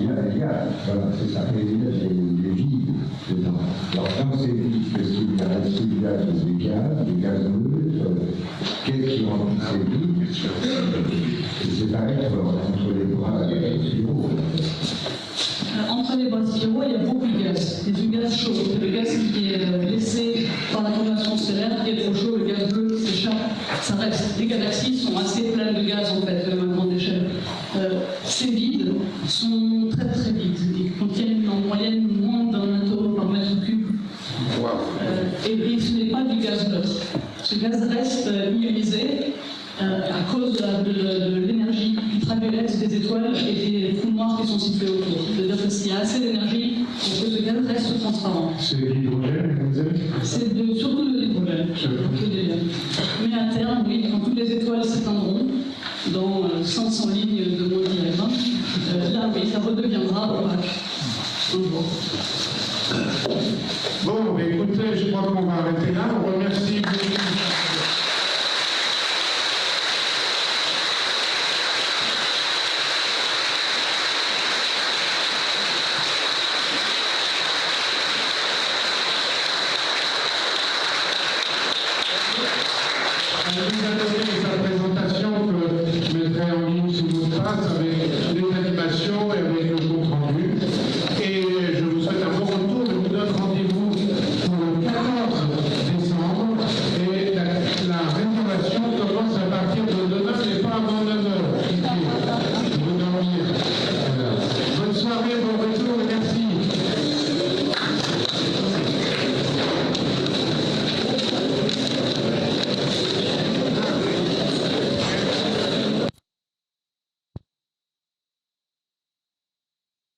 voilà, c'est ça, il y a des vides dedans. Alors, dans ces vides, qu'est-ce qu'il y a? Est-ce qu'il y a des gazeux, qu'est-ce qui remplit ces vides? C'est pareil entre les bras et les spiraux. Entre les bras spiraux, il y a beaucoup de gaz. Il y a du gaz chaud, le gaz qui est laissé par la formation stellaire, qui est trop chaud, le gaz bleu qui s'échappe, ça reste. Les galaxies sont assez pleines de gaz en fait, même à grande échelle. Ces vides sont très très vides. Ils contiennent en moyenne moins d'un atome par mètre cube. Et ce n'est pas du gaz neutre. Ce gaz reste ionisé à cause de l'énergie ultraviolette des étoiles et des trous noirs qui sont situés autour. C'est-à-dire que s'il y a assez d'énergie pour que ce gaz reste transparent. C'est l'hydrogène, vous avez? C'est surtout de l'hydrogène. Mais à terme, oui, quand toutes les étoiles s'éteindront, dans 500 lignes de mon diagramme, là, oui, ça redeviendra opaque. Un jour. Bon, écoutez, je crois qu'on va arrêter là. On remercie beaucoup.